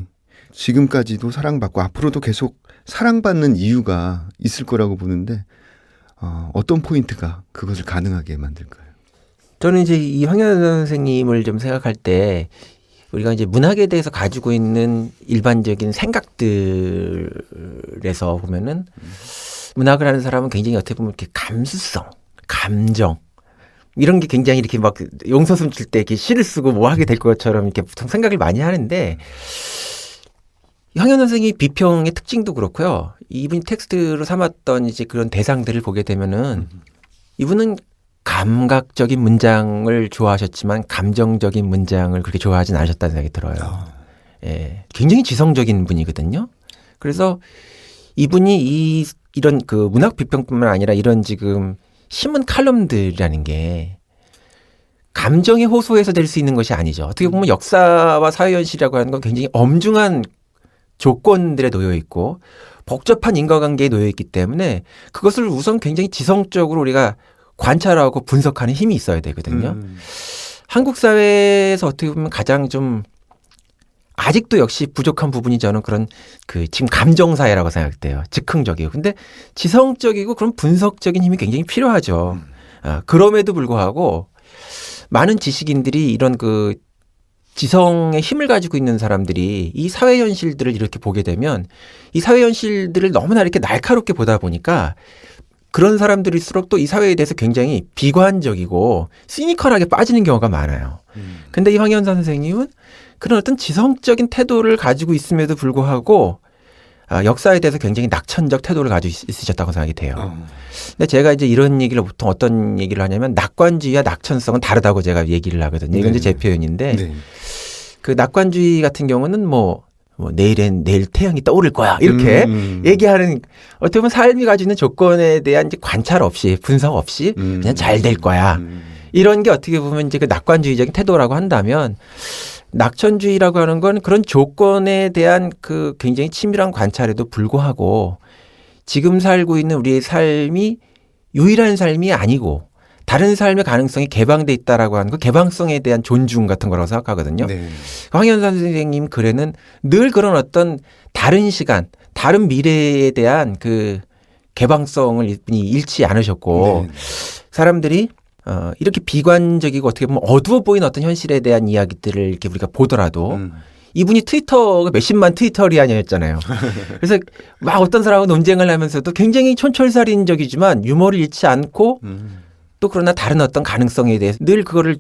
지금까지도 사랑받고 앞으로도 계속 사랑받는 이유가 있을 거라고 보는데 어떤 포인트가 그것을 가능하게 만들까요? 저는 이제 이 황현산 선생님을 좀 생각할 때 우리가 이제 문학에 대해서 가지고 있는 일반적인 생각들에서 보면은 문학을 하는 사람은 굉장히 어떻게 보면 이렇게 감수성, 감정 이런 게 굉장히 이렇게 막 용서숨 칠 때 이렇게 시를 쓰고 뭐 하게 될 것처럼 이렇게 보통 생각을 많이 하는데 황현 선생의 비평의 특징도 그렇고요. 이분이 텍스트로 삼았던 이제 그런 대상들을 보게 되면은 이분은 감각적인 문장을 좋아하셨지만 감정적인 문장을 그렇게 좋아하진 않으셨다는 생각이 들어요. 예, 굉장히 지성적인 분이거든요. 그래서 이분이 이런 그 문학 비평뿐만 아니라 이런 지금 신문 칼럼들이라는 게 감정에 호소해서 될 수 있는 것이 아니죠. 어떻게 보면 역사와 사회현실이라고 하는 건 굉장히 엄중한 조건들에 놓여 있고 복잡한 인과관계에 놓여 있기 때문에 그것을 우선 굉장히 지성적으로 우리가 관찰하고 분석하는 힘이 있어야 되거든요. 한국 사회에서 어떻게 보면 가장 좀 아직도 역시 부족한 부분이 저는 그런 그 지금 감정사회라고 생각돼요. 즉흥적이고. 근데 지성적이고 그런 분석적인 힘이 굉장히 필요하죠. 그럼에도 불구하고 많은 지식인들이 이런 그 지성의 힘을 가지고 있는 사람들이 이 사회 현실들을 이렇게 보게 되면 이 사회 현실들을 너무나 이렇게 날카롭게 보다 보니까 그런 사람들일수록 또 이 사회에 대해서 굉장히 비관적이고 시니컬하게 빠지는 경우가 많아요. 근데 이 황현산 선생님은 그런 어떤 지성적인 태도를 가지고 있음에도 불구하고 역사에 대해서 굉장히 낙천적 태도를 가지고 있으셨다고 생각이 돼요. 근데 제가 이제 이런 얘기를 보통 어떤 얘기를 하냐면 낙관주의와 낙천성은 다르다고 제가 얘기를 하거든요. 이건 이제 제 표현인데 그 낙관주의 같은 경우는 뭐 뭐 내일엔 내일 태양이 떠오를 거야 이렇게 얘기하는 어떻게 보면 삶이 가지고 있는 조건에 대한 이제 관찰 없이 분석 없이 그냥 잘 될 거야 이런 게 어떻게 보면 이제 그 낙관주의적인 태도라고 한다면 낙천주의라고 하는 건 그런 조건에 대한 그 굉장히 치밀한 관찰에도 불구하고 지금 살고 있는 우리의 삶이 유일한 삶이 아니고 다른 삶의 가능성이 개방돼 있다라고 하는 그 개방성에 대한 존중 같은 거라고 생각하거든요. 네. 황현산 선생님 글에는 늘 그런 어떤 다른 시간, 다른 미래에 대한 그 개방성을 이분이 잃지 않으셨고 네. 사람들이 이렇게 비관적이고 어떻게 보면 어두워 보이는 어떤 현실에 대한 이야기들을 이렇게 우리가 보더라도 이분이 트위터가 몇십만 트위터리아냐였잖아요. 그래서 막 어떤 사람하고 논쟁을 하면서도 굉장히 촌철살인적이지만 유머를 잃지 않고 또 그러나 다른 어떤 가능성에 대해서 늘 그거를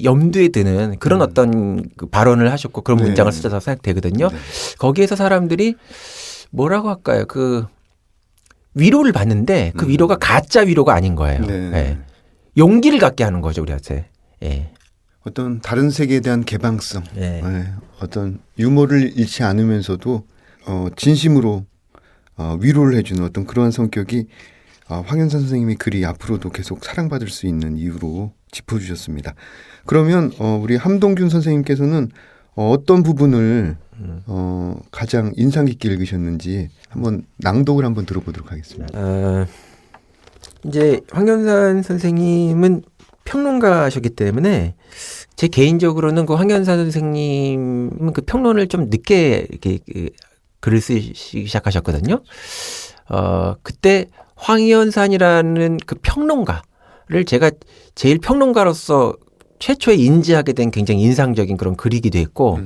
염두에 드는 그런 어떤 그 발언을 하셨고 그런 문장을 쓰셔서 생각되거든요. 네. 거기에서 사람들이 뭐라고 할까요? 그 위로를 받는데 그 위로가 가짜 위로가 아닌 거예요. 네. 예. 용기를 갖게 하는 거죠, 우리한테. 예. 어떤 다른 세계에 대한 개방성, 예. 어떤 유머를 잃지 않으면서도 진심으로 위로를 해주는 어떤 그러한 성격이 황현산 선생님의 글이 앞으로도 계속 사랑받을 수 있는 이유로 짚어주셨습니다. 그러면 우리 함동균 선생님께서는 어떤 부분을 가장 인상 깊게 읽으셨는지 한번 낭독을 한번 들어보도록 하겠습니다. 이제 황현산 선생님은 평론가셨기 때문에 제 개인적으로는 그 황현산 선생님은 그 평론을 좀 늦게 이렇게 글을 쓰기 시작하셨거든요. 그때 황현산이라는 그 평론가를 제가 제일 평론가로서 최초에 인지하게 된 굉장히 인상적인 그런 글이기도 했고,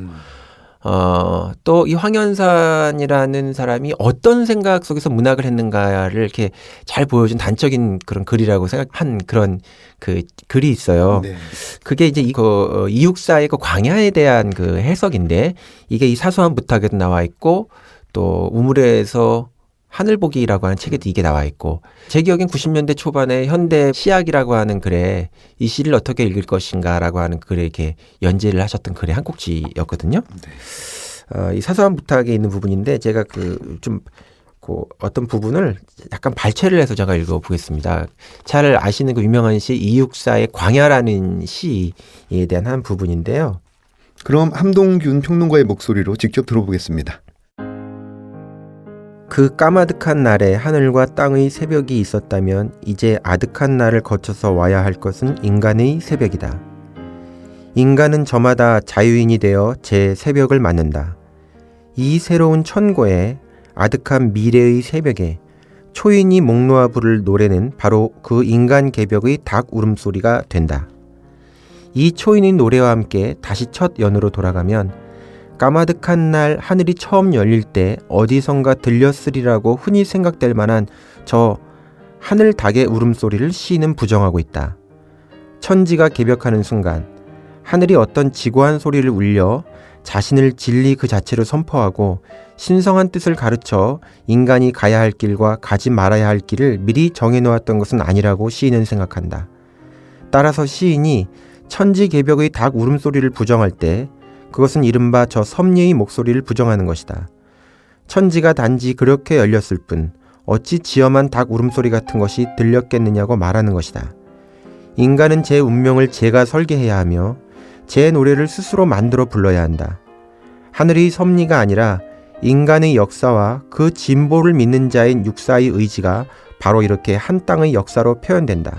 또 이 황현산이라는 사람이 어떤 생각 속에서 문학을 했는가를 이렇게 잘 보여준 단적인 그런 글이라고 생각한 그런 그 글이 있어요. 네. 그게 이제 이육사의 그 광야에 대한 그 해석인데 이게 이 사소한 부탁에도 나와 있고 또 우물에서 하늘보기라고 하는 책에도 이게 나와 있고 제 기억엔 90년대 초반에 현대 시학이라고 하는 글에 이 시를 어떻게 읽을 것인가라고 하는 글에 이렇게 연재를 하셨던 글의 한 꼭지였거든요. 이 사소한 부탁에 있는 부분인데 제가 어떤 부분을 약간 발췌를 해서 제가 읽어보겠습니다. 잘 아시는 그 유명한 시 이육사의 광야라는 시에 대한 한 부분인데요. 그럼 함동균 평론가의 목소리로 직접 들어보겠습니다. 그 까마득한 날에 하늘과 땅의 새벽이 있었다면 이제 아득한 날을 거쳐서 와야 할 것은 인간의 새벽이다. 인간은 저마다 자유인이 되어 제 새벽을 맞는다. 이 새로운 천고에 아득한 미래의 새벽에 초인이 목 놓아 부를 노래는 바로 그 인간 개벽의 닭 울음소리가 된다. 이 초인의 노래와 함께 다시 첫 연으로 돌아가면 까마득한 날 하늘이 처음 열릴 때 어디선가 들렸으리라고 흔히 생각될 만한 저 하늘 닭의 울음소리를 시인은 부정하고 있다. 천지가 개벽하는 순간 하늘이 어떤 지고한 소리를 울려 자신을 진리 그 자체로 선포하고 신성한 뜻을 가르쳐 인간이 가야 할 길과 가지 말아야 할 길을 미리 정해놓았던 것은 아니라고 시인은 생각한다. 따라서 시인이 천지 개벽의 닭 울음소리를 부정할 때 그것은 이른바 저 섭리의 목소리를 부정하는 것이다. 천지가 단지 그렇게 열렸을 뿐 어찌 지엄한 닭 울음소리 같은 것이 들렸겠느냐고 말하는 것이다. 인간은 제 운명을 제가 설계해야 하며 제 노래를 스스로 만들어 불러야 한다. 하늘의 섭리가 아니라 인간의 역사와 그 진보를 믿는 자인 육사의 의지가 바로 이렇게 한 땅의 역사로 표현된다.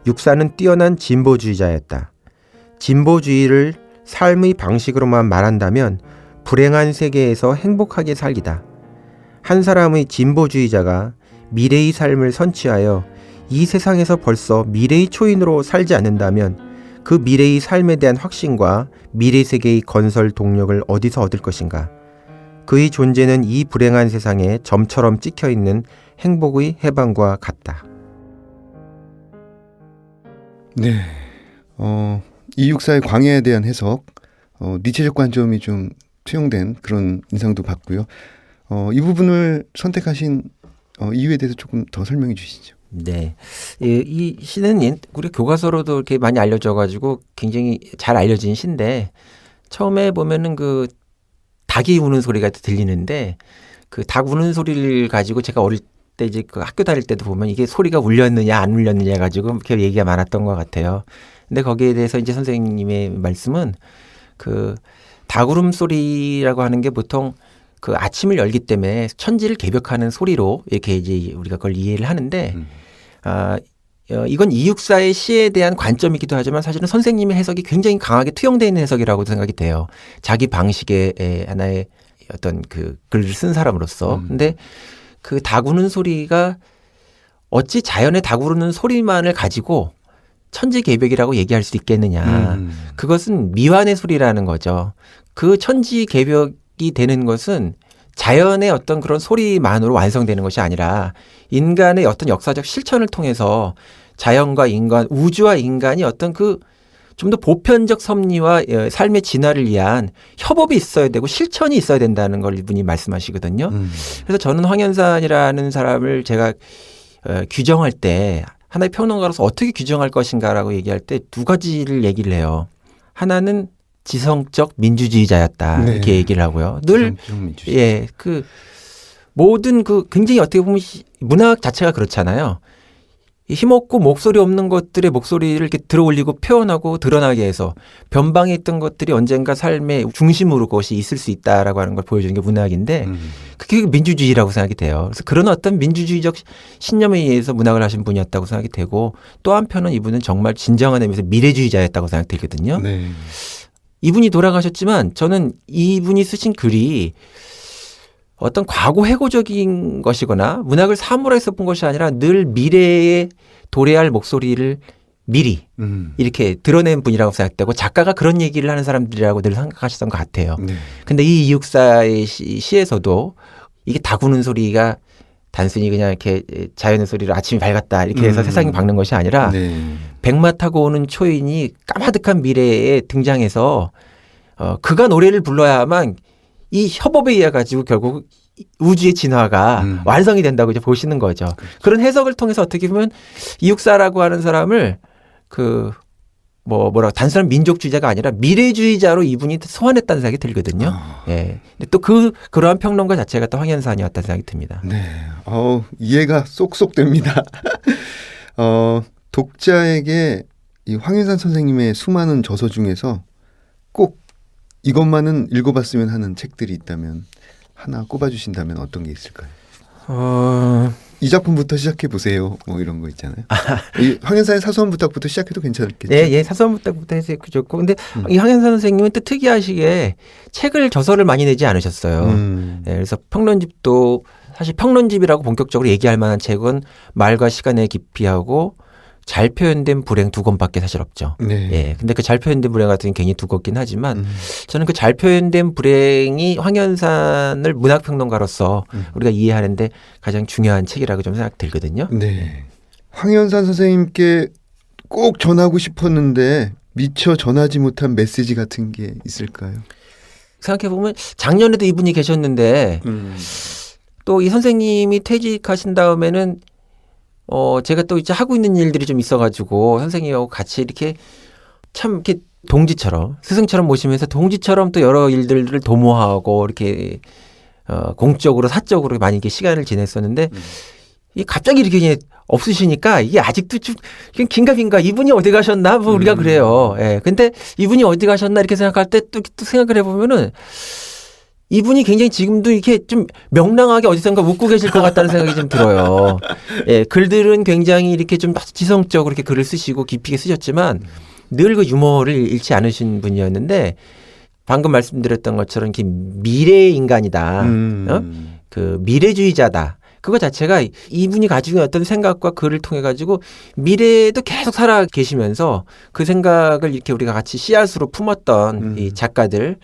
육사는 뛰어난 진보주의자였다. 진보주의를 삶의 방식으로만 말한다면 불행한 세계에서 행복하게 살기다. 한 사람의 진보주의자가 미래의 삶을 선취하여 이 세상에서 벌써 미래의 초인으로 살지 않는다면 그 미래의 삶에 대한 확신과 미래 세계의 건설 동력을 어디서 얻을 것인가? 그의 존재는 이 불행한 세상에 점처럼 찍혀있는 행복의 해방과 같다. 네. 이육사의 광야에 대한 해석, 니체적 관점이 좀 투영된 그런 인상도 받고요. 이 부분을 선택하신 이유에 대해서 조금 더 설명해 주시죠. 네. 이 시는 우리 교과서로도 이렇게 많이 알려져가지고 굉장히 잘 알려진 시인데 처음에 보면은 그 닭이 우는 소리가 들리는데 그 닭 우는 소리를 가지고 제가 어릴 때 이제 그 학교 다닐 때도 보면 이게 소리가 울렸느냐 안 울렸느냐 가지고 이렇게 얘기가 많았던 것 같아요. 근데 거기에 대해서 이제 선생님의 말씀은 그 닭 울음소리라고 하는 게 보통 그 아침을 열기 때문에 천지를 개벽하는 소리로 이렇게 이제 우리가 그걸 이해를 하는데 이건 이육사의 시에 대한 관점이기도 하지만 사실은 선생님의 해석이 굉장히 강하게 투영되어 있는 해석이라고 생각이 돼요. 자기 방식의 하나의 어떤 그 글을 쓴 사람으로서. 근데 그 닭 우는 소리가 어찌 자연의 닭 우는 소리만을 가지고 천지개벽이라고 얘기할 수 있겠느냐. 그것은 미완의 소리라는 거죠. 그 천지개벽이 되는 것은 자연의 어떤 그런 소리만으로 완성되는 것이 아니라 인간의 어떤 역사적 실천을 통해서 자연과 인간, 우주와 인간이 어떤 그 좀 더 보편적 섭리와 삶의 진화를 위한 협업이 있어야 되고 실천이 있어야 된다는 걸 이분이 말씀하시거든요. 그래서 저는 황현산이라는 사람을 제가 규정할 때 하나의 평론가로서 어떻게 규정할 것인가라고 얘기할 때 두 가지를 얘기를 해요. 하나는 지성적 민주주의자였다. 네. 이렇게 얘기를 하고요. 늘 예, 그 모든 그 굉장히 어떻게 보면 문학 자체가 그렇잖아요. 힘없고 목소리 없는 것들의 목소리를 이렇게 들어올리고 표현하고 드러나게 해서 변방에 있던 것들이 언젠가 삶의 중심으로 그것이 있을 수 있다라고 하는 걸 보여주는 게 문학인데 그게 민주주의라고 생각이 돼요. 그래서 그런 어떤 민주주의적 신념에 의해서 문학을 하신 분이었다고 생각이 되고 또 한편은 이분은 정말 진정한 의미에서 미래주의자였다고 생각이 들거든요. 네. 이분이 돌아가셨지만 저는 이분이 쓰신 글이 어떤 과거 회고적인 것이거나 문학을 사물에서 본 것이 아니라 늘 미래에 도래할 목소리를 미리 이렇게 드러낸 분이라고 생각되고 작가가 그런 얘기를 하는 사람들이라고 늘 생각하셨던 것 같아요. 네. 근데 이 이육사의 시에서도 이게 닭 우는 소리가 단순히 그냥 이렇게 자연의 소리로 아침이 밝았다 이렇게 해서 세상이 밝는 것이 아니라 네. 백마 타고 오는 초인이 까마득한 미래에 등장해서 그가 노래를 불러야만 이 협업에 의해 가지고 결국 우주의 진화가 완성이 된다고 이제 보시는 거죠. 그렇죠. 그런 해석을 통해서 어떻게 보면 이육사라고 하는 사람을 그 뭐라 단순한 민족주의자가 아니라 미래주의자로 이분이 소환했다는 생각이 들거든요. 예. 근데 또 그러한 평론가 자체가 또 황현산이었다는 생각이 듭니다. 네. 이해가 쏙쏙 됩니다. 독자에게 이 황현산 선생님의 수많은 저서 중에서 꼭 이것만은 읽어봤으면 하는 책들이 있다면 하나 꼽아주신다면 어떤 게 있을까요? 이 작품부터 시작해 보세요. 뭐 이런 거 있잖아요. 이 황현산의 사소한 부탁부터 시작해도 괜찮겠죠? 네, 예, 사소한 부탁부터 해서 좋고, 근데 이 황현산 선생님은 또 특이하시게 책을 저서를 많이 내지 않으셨어요. 네, 그래서 평론집도 사실 평론집이라고 본격적으로 얘기할 만한 책은 말과 시간의 깊이하고 잘 표현된 불행 2권밖에 사실 없죠. 네. 예. 근데 그 잘 표현된 불행 같은 게 괜히 두껍긴 하지만 저는 그 잘 표현된 불행이 황현산을 문학평론가로서 우리가 이해하는데 가장 중요한 책이라고 좀 생각 들거든요. 네. 황현산 선생님께 꼭 전하고 싶었는데 미처 전하지 못한 메시지 같은 게 있을까요? 생각해보면 작년에도 이분이 계셨는데 또 이 선생님이 퇴직하신 다음에는 제가 또 이제 하고 있는 일들이 좀 있어가지고 선생님하고 같이 이렇게 참 이렇게 동지처럼 스승처럼 모시면서 동지처럼 또 여러 일들을 도모하고 이렇게 공적으로 사적으로 많이 이렇게 시간을 지냈었는데 이 갑자기 이렇게 그냥 없으시니까 이게 아직도 좀 긴가민가 이분이 어디 가셨나 뭐 우리가 그래요. 예. 근데 이분이 어디 가셨나 이렇게 생각할 때 또 생각을 해보면은 이분이 굉장히 지금도 이렇게 좀 명랑하게 어디선가 웃고 계실 것 같다는 생각이 좀 들어요. 예, 글들은 굉장히 이렇게 좀 지성적으로 이렇게 글을 쓰시고 깊이 있게 쓰셨지만 늘 그 유머를 잃지 않으신 분이었는데 방금 말씀드렸던 것처럼 이렇게 미래의 인간이다. 그 미래주의자다. 그거 자체가 이분이 가지고 있는 어떤 생각과 글을 통해 가지고 미래에도 계속 살아 계시면서 그 생각을 이렇게 우리가 같이 씨앗으로 품었던 이 작가들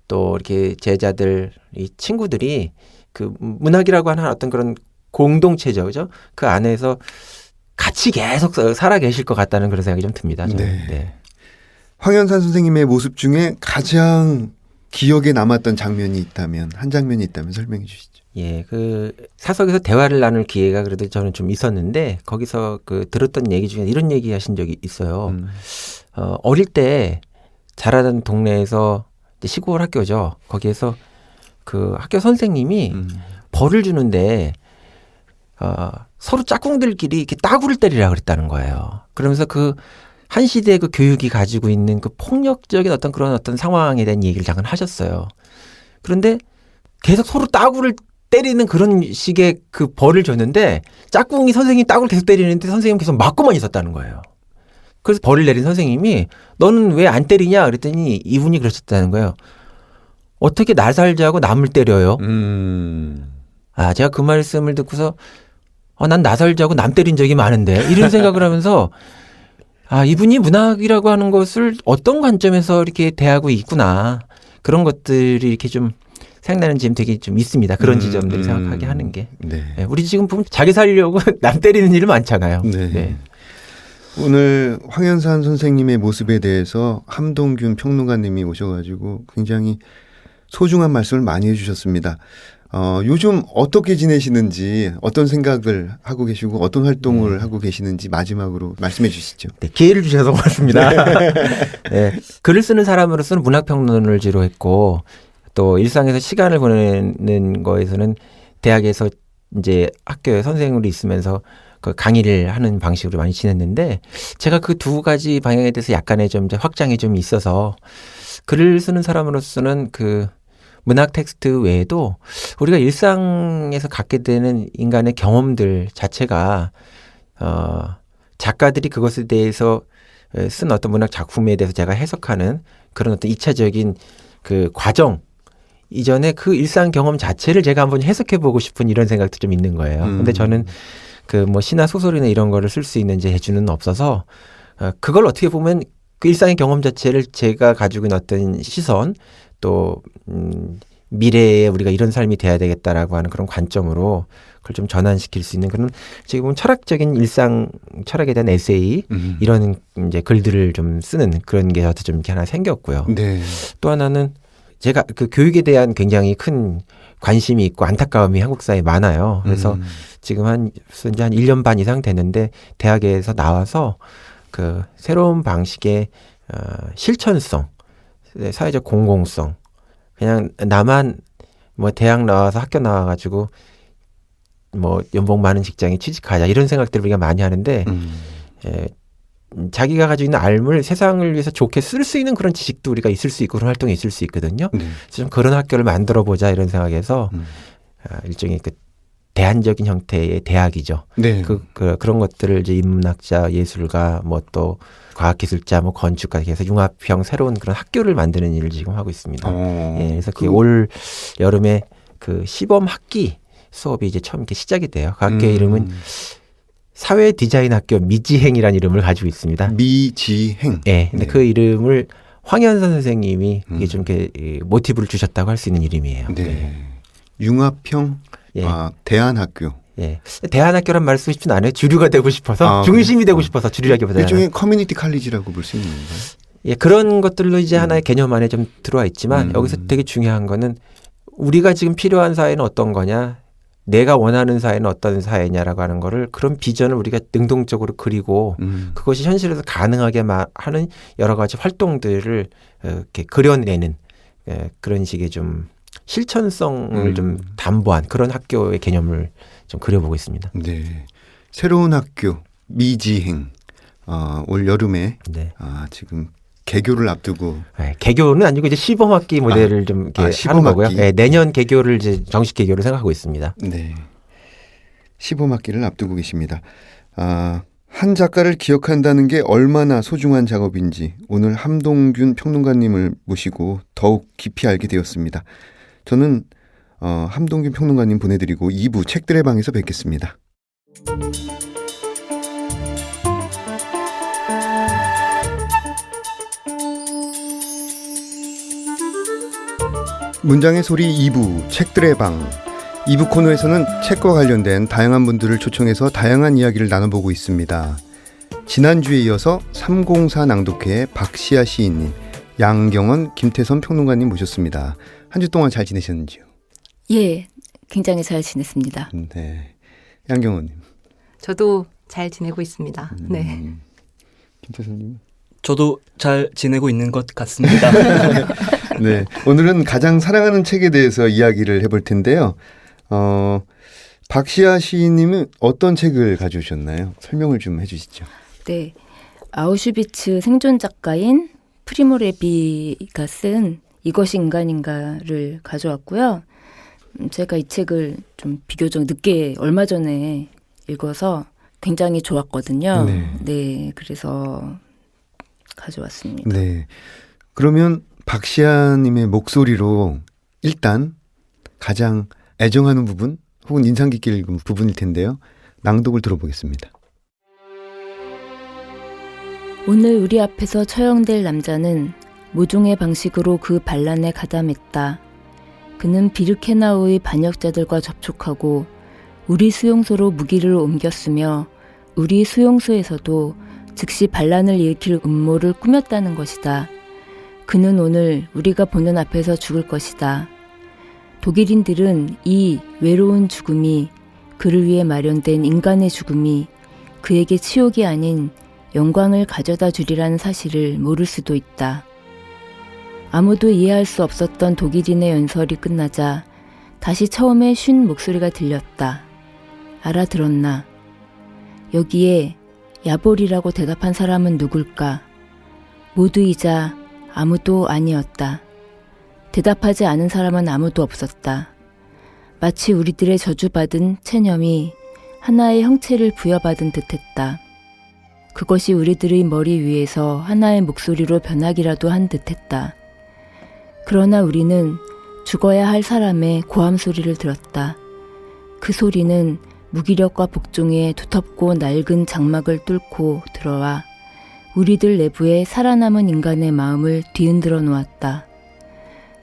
또 이렇게 제자들, 이 친구들이 그 문학이라고 하는 어떤 그런 공동체죠, 그죠? 그 안에서 같이 계속 살아 계실 것 같다는 그런 생각이 좀 듭니다. 저는. 네. 네. 황현산 선생님의 모습 중에 가장 기억에 남았던 장면이 있다면 한 장면이 있다면 설명해 주시죠. 예, 그 사석에서 대화를 나눌 기회가 그래도 저는 좀 있었는데 거기서 그 들었던 얘기 중에 이런 얘기 하신 적이 있어요. 어릴 때 자라던 동네에서 시골 학교죠. 거기에서 그 학교 선생님이 벌을 주는데 서로 짝꿍들끼리 이렇게 따구를 때리라 그랬다는 거예요. 그러면서 그 한 시대의 그 교육이 가지고 있는 그 폭력적인 어떤 그런 어떤 상황에 대한 얘기를 잠깐 하셨어요. 그런데 계속 서로 따구를 때리는 그런 식의 그 벌을 줬는데 짝꿍이 선생님이 따구를 계속 때리는데 선생님 계속 맞고만 있었다는 거예요. 그래서 벌을 내린 선생님이 너는 왜 안 때리냐 그랬더니 이분이 그러셨다는 거예요. 어떻게 날 살자고 남을 때려요? 제가 그 말씀을 듣고서 난 나 살자고 남 때린 적이 많은데 이런 생각을 하면서 이분이 문학이라고 하는 것을 어떤 관점에서 이렇게 대하고 있구나. 그런 것들이 이렇게 좀 생각나는 지점 되게 좀 있습니다. 그런 지점들을 생각하게 하는 게. 네. 네, 우리 지금 보면 자기 살려고 남 때리는 일 많잖아요. 네. 네. 오늘 황현산 선생님의 모습에 대해서 함동균 평론가님이 오셔가지고 굉장히 소중한 말씀을 많이 해주셨습니다. 요즘 어떻게 지내시는지, 어떤 생각을 하고 계시고 어떤 활동을 하고 계시는지 마지막으로 말씀해 주시죠. 네, 기회를 주셔서 고맙습니다. 네, 글을 쓰는 사람으로서는 문학평론을 주로 했고 또 일상에서 시간을 보내는 거에서는 대학에서 이제 학교에 선생으로 있으면서 그 강의를 하는 방식으로 많이 지냈는데 제가 그 두 가지 방향에 대해서 약간의 좀 확장이 좀 있어서 글을 쓰는 사람으로서는 그 문학 텍스트 외에도 우리가 일상에서 갖게 되는 인간의 경험들 자체가 작가들이 그것에 대해서 쓴 어떤 문학 작품에 대해서 제가 해석하는 그런 어떤 2차적인 그 과정 이전에 그 일상 경험 자체를 제가 한번 해석해 보고 싶은 이런 생각도 좀 있는 거예요. 근데 저는 그 뭐 시나 소설이나 이런 거를 쓸 수 있는 재주는 없어서 그걸 어떻게 보면 그 일상의 경험 자체를 제가 가지고 있는 어떤 시선 또 미래에 우리가 이런 삶이 돼야 되겠다라고 하는 그런 관점으로 그걸 좀 전환시킬 수 있는 그런 지금 보면 철학적인 일상 철학에 대한 에세이 이런 이제 글들을 좀 쓰는 그런 게 저도 좀 이렇게 하나 생겼고요. 네. 또 하나는 제가 그 교육에 대한 굉장히 큰 관심이 있고 안타까움이 한국 사회에 많아요. 그래서 지금 한 1년 반 이상 됐는데 대학에서 나와서 그 새로운 방식의 실천성, 사회적 공공성, 그냥 나만 뭐 대학 나와서 학교 나와가지고 뭐 연봉 많은 직장에 취직하자 이런 생각들을 우리가 많이 하는데 자기가 가지고 있는 알물 세상을 위해서 좋게 쓸 수 있는 그런 지식도 우리가 있을 수 있고 그런 활동이 있을 수 있거든요. 네. 그래서 좀 그런 학교를 만들어 보자 이런 생각에서 일종의 그 대안적인 형태의 대학이죠. 네. 그런 것들을 이제 인문학자, 예술가, 뭐 또 과학기술자, 뭐 건축가 해서 융합형 새로운 그런 학교를 만드는 일을 지금 하고 있습니다. 예, 그래서 올 여름에 그 시범 학기 수업이 이제 처음 이렇게 시작이 돼요. 그 학교의 이름은 사회 디자인 학교 미지행이라는 이름을 가지고 있습니다. 미지행. 네, 근데 네. 그 이름을 황현선 선생님이 이게 좀 이렇게 모티브를 주셨다고 할 수 있는 이름이에요. 네. 융합형 예. 대안학교. 예. 대안학교란 말 쓰고 싶진 않아요. 주류가 되고 싶어서 중심이 되고 싶어서 주류라기보다는. 일종의 커뮤니티 칼리지라고 볼 수 있는 건가요? 예, 그런 것들로 이제 하나의 개념 안에 좀 들어와 있지만 여기서 되게 중요한 거는 우리가 지금 필요한 사회는 어떤 거냐, 내가 원하는 사회는 어떤 사회냐라고 하는 거를 그런 비전을 우리가 능동적으로 그리고 그것이 현실에서 가능하게 하는 여러 가지 활동들을 이렇게 그려내는 그런 식의 좀 실천성을 좀 담보한 그런 학교의 개념을 좀 그려보고 있습니다. 네. 새로운 학교 미지행 올 여름에 네. 지금 개교를 앞두고 네, 개교는 아니고 이제 시범학기 모델을 좀 이렇게 하는 시범학기. 거고요. 네, 내년 개교를 이제 정식 개교를 생각하고 있습니다. 네. 시범학기를 앞두고 계십니다. 한 작가를 기억한다는 게 얼마나 소중한 작업인지 오늘 함동균 평론가님을 모시고 더욱 깊이 알게 되었습니다. 저는 함동균 평론가님 보내드리고 2부 책들의 방에서 뵙겠습니다. 문장의 소리 2부 책들의 방 2부 코너에서는 책과 관련된 다양한 분들을 초청해서 다양한 이야기를 나눠보고 있습니다. 지난주에 이어서 304 낭독회의 박시아 시인님, 양경원, 김태선 평론가님 모셨습니다. 한 주 동안 잘 지내셨는지요? 예, 굉장히 잘 지냈습니다. 네, 양경원님. 저도 잘 지내고 있습니다. 네. 김태선님. 저도 잘 지내고 있는 것 같습니다. 네, 오늘은 가장 사랑하는 책에 대해서 이야기를 해볼 텐데요. 박시아 시인님은 어떤 책을 가져오셨나요? 설명을 좀 해주시죠. 네. 아우슈비츠 생존 작가인 프리모 레비가 쓴 이것이 인간인가를 가져왔고요. 제가 이 책을 좀 비교적 늦게 얼마 전에 읽어서 굉장히 좋았거든요. 네. 네, 그래서 가져왔습니다. 네. 그러면 박시아님의 목소리로 일단 가장 애정하는 부분 혹은 인상 깊게 읽은 부분일 텐데요. 낭독을 들어보겠습니다. 오늘 우리 앞에서 처형될 남자는 모종의 방식으로 그 반란에 가담했다. 그는 비르케나우의 반역자들과 접촉하고 우리 수용소로 무기를 옮겼으며 우리 수용소에서도 즉시 반란을 일으킬 음모를 꾸몄다는 것이다. 그는 오늘 우리가 보는 앞에서 죽을 것이다. 독일인들은 이 외로운 죽음이 그를 위해 마련된 인간의 죽음이 그에게 치욕이 아닌 영광을 가져다 주리라는 사실을 모를 수도 있다. 아무도 이해할 수 없었던 독일인의 연설이 끝나자 다시 처음에 쉰 목소리가 들렸다. 알아들었나? 여기에 야볼이라고 대답한 사람은 누굴까? 모두이자 아무도 아니었다. 대답하지 않은 사람은 아무도 없었다. 마치 우리들의 저주받은 체념이 하나의 형체를 부여받은 듯했다. 그것이 우리들의 머리 위에서 하나의 목소리로 변하기라도 한 듯했다. 그러나 우리는 죽어야 할 사람의 고함 소리를 들었다. 그 소리는 무기력과 복종의 두텁고 낡은 장막을 뚫고 들어와 우리들 내부에 살아남은 인간의 마음을 뒤흔들어 놓았다.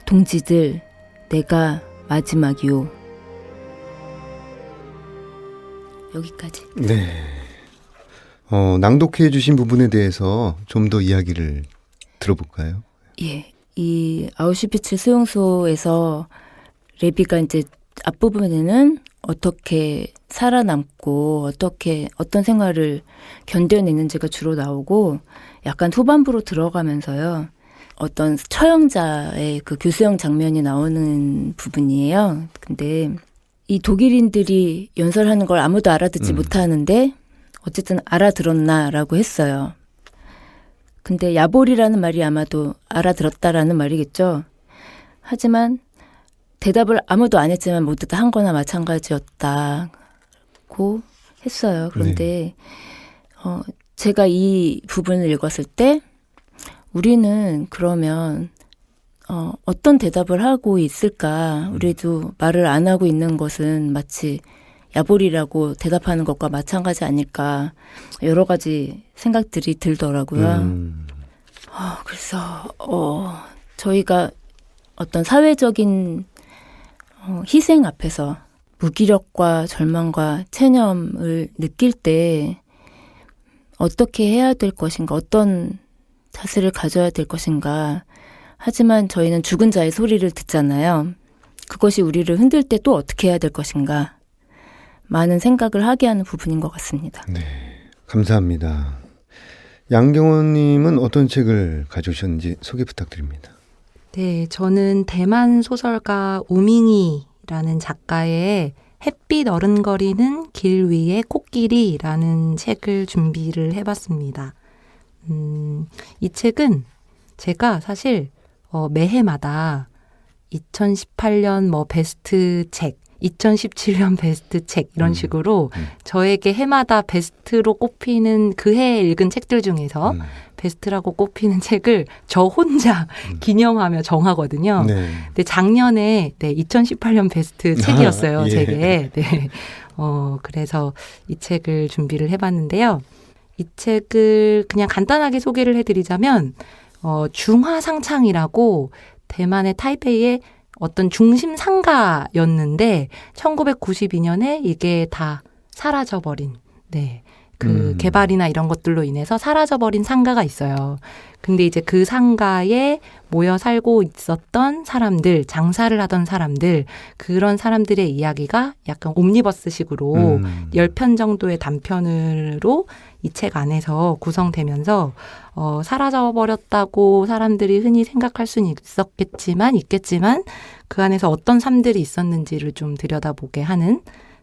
동지들, 내가 마지막이오. 여기까지. 네. 낭독해 주신 부분에 대해서 좀 더 이야기를 들어볼까요? 예. 이 아우슈비츠 수용소에서 레비가 이제 앞부분에는 어떻게 살아남고 어떤 생활을 견뎌내는지가 주로 나오고 약간 후반부로 들어가면서요. 어떤 처형자의 그 교수형 장면이 나오는 부분이에요. 근데 이 독일인들이 연설하는 걸 아무도 알아듣지 못하는데 어쨌든 알아들었나라고 했어요. 근데 야볼이라는 말이 아마도 알아들었다라는 말이겠죠. 하지만 대답을 아무도 안 했지만 모두 다 한 거나 마찬가지였다고 했어요. 그런데 제가 이 부분을 읽었을 때 우리는 그러면 어떤 대답을 하고 있을까? 우리도 말을 안 하고 있는 것은 마치 야볼이라고 대답하는 것과 마찬가지 아닐까? 여러 가지 생각들이 들더라고요. 그래서 저희가 어떤 사회적인 희생 앞에서 무기력과 절망과 체념을 느낄 때 어떻게 해야 될 것인가, 어떤 자세를 가져야 될 것인가. 하지만 저희는 죽은 자의 소리를 듣잖아요. 그것이 우리를 흔들 때 또 어떻게 해야 될 것인가. 많은 생각을 하게 하는 부분인 것 같습니다. 네, 감사합니다. 양경원님은 어떤 책을 가져오셨는지 소개 부탁드립니다. 네, 저는 대만 소설가 우밍이라는 작가의 햇빛 어른거리는 길 위의 코끼리라는 책을 준비를 해봤습니다. 이 책은 제가 사실 매해마다 2018년 뭐 베스트 책, 2017년 베스트 책 이런 식으로 저에게 해마다 베스트로 꼽히는 그 해에 읽은 책들 중에서 베스트라고 꼽히는 책을 저 혼자 기념하며 정하거든요. 네. 근데 작년에 2018년 베스트 책이었어요. 예. 제게. 네. 그래서 이 책을 준비를 해봤는데요. 이 책을 그냥 간단하게 소개를 해드리자면 중화상창이라고 대만의 타이베이의 어떤 중심 상가였는데 1992년에 이게 다 사라져버린 개발이나 이런 것들로 인해서 사라져버린 상가가 있어요. 근데 이제 그 상가에 모여 살고 있었던 사람들, 장사를 하던 사람들, 그런 사람들의 이야기가 약간 옴니버스식으로 10편 정도의 단편으로 이 책 안에서 구성되면서 사라져버렸다고 사람들이 흔히 생각할 수는 있겠지만 그 안에서 어떤 삶들이 있었는지를 좀 들여다보게 하는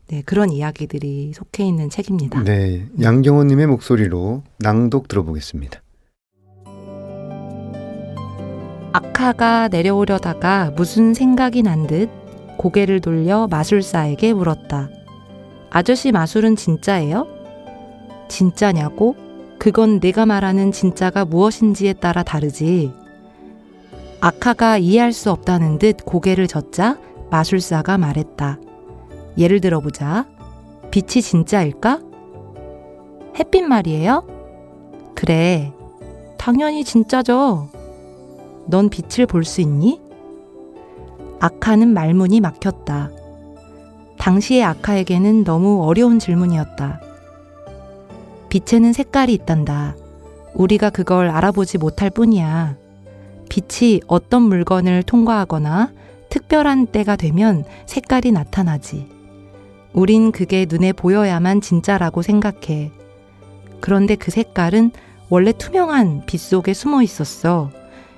네, 그런 이야기들이 속해 있는 책입니다. 네, 양경원님의 목소리로 낭독 들어보겠습니다. 아카가 내려오려다가 무슨 생각이 난 듯 고개를 돌려 마술사에게 물었다. 아저씨 마술은 진짜예요? 진짜냐고? 그건 내가 말하는 진짜가 무엇인지에 따라 다르지. 아카가 이해할 수 없다는 듯 고개를 젓자 마술사가 말했다. 예를 들어보자. 빛이 진짜일까? 햇빛 말이에요? 그래. 당연히 진짜죠. 넌 빛을 볼 수 있니? 아카는 말문이 막혔다. 당시의 아카에게는 너무 어려운 질문이었다. 빛에는 색깔이 있단다. 우리가 그걸 알아보지 못할 뿐이야. 빛이 어떤 물건을 통과하거나 특별한 때가 되면 색깔이 나타나지. 우린 그게 눈에 보여야만 진짜라고 생각해. 그런데 그 색깔은 원래 투명한 빛 속에 숨어 있었어.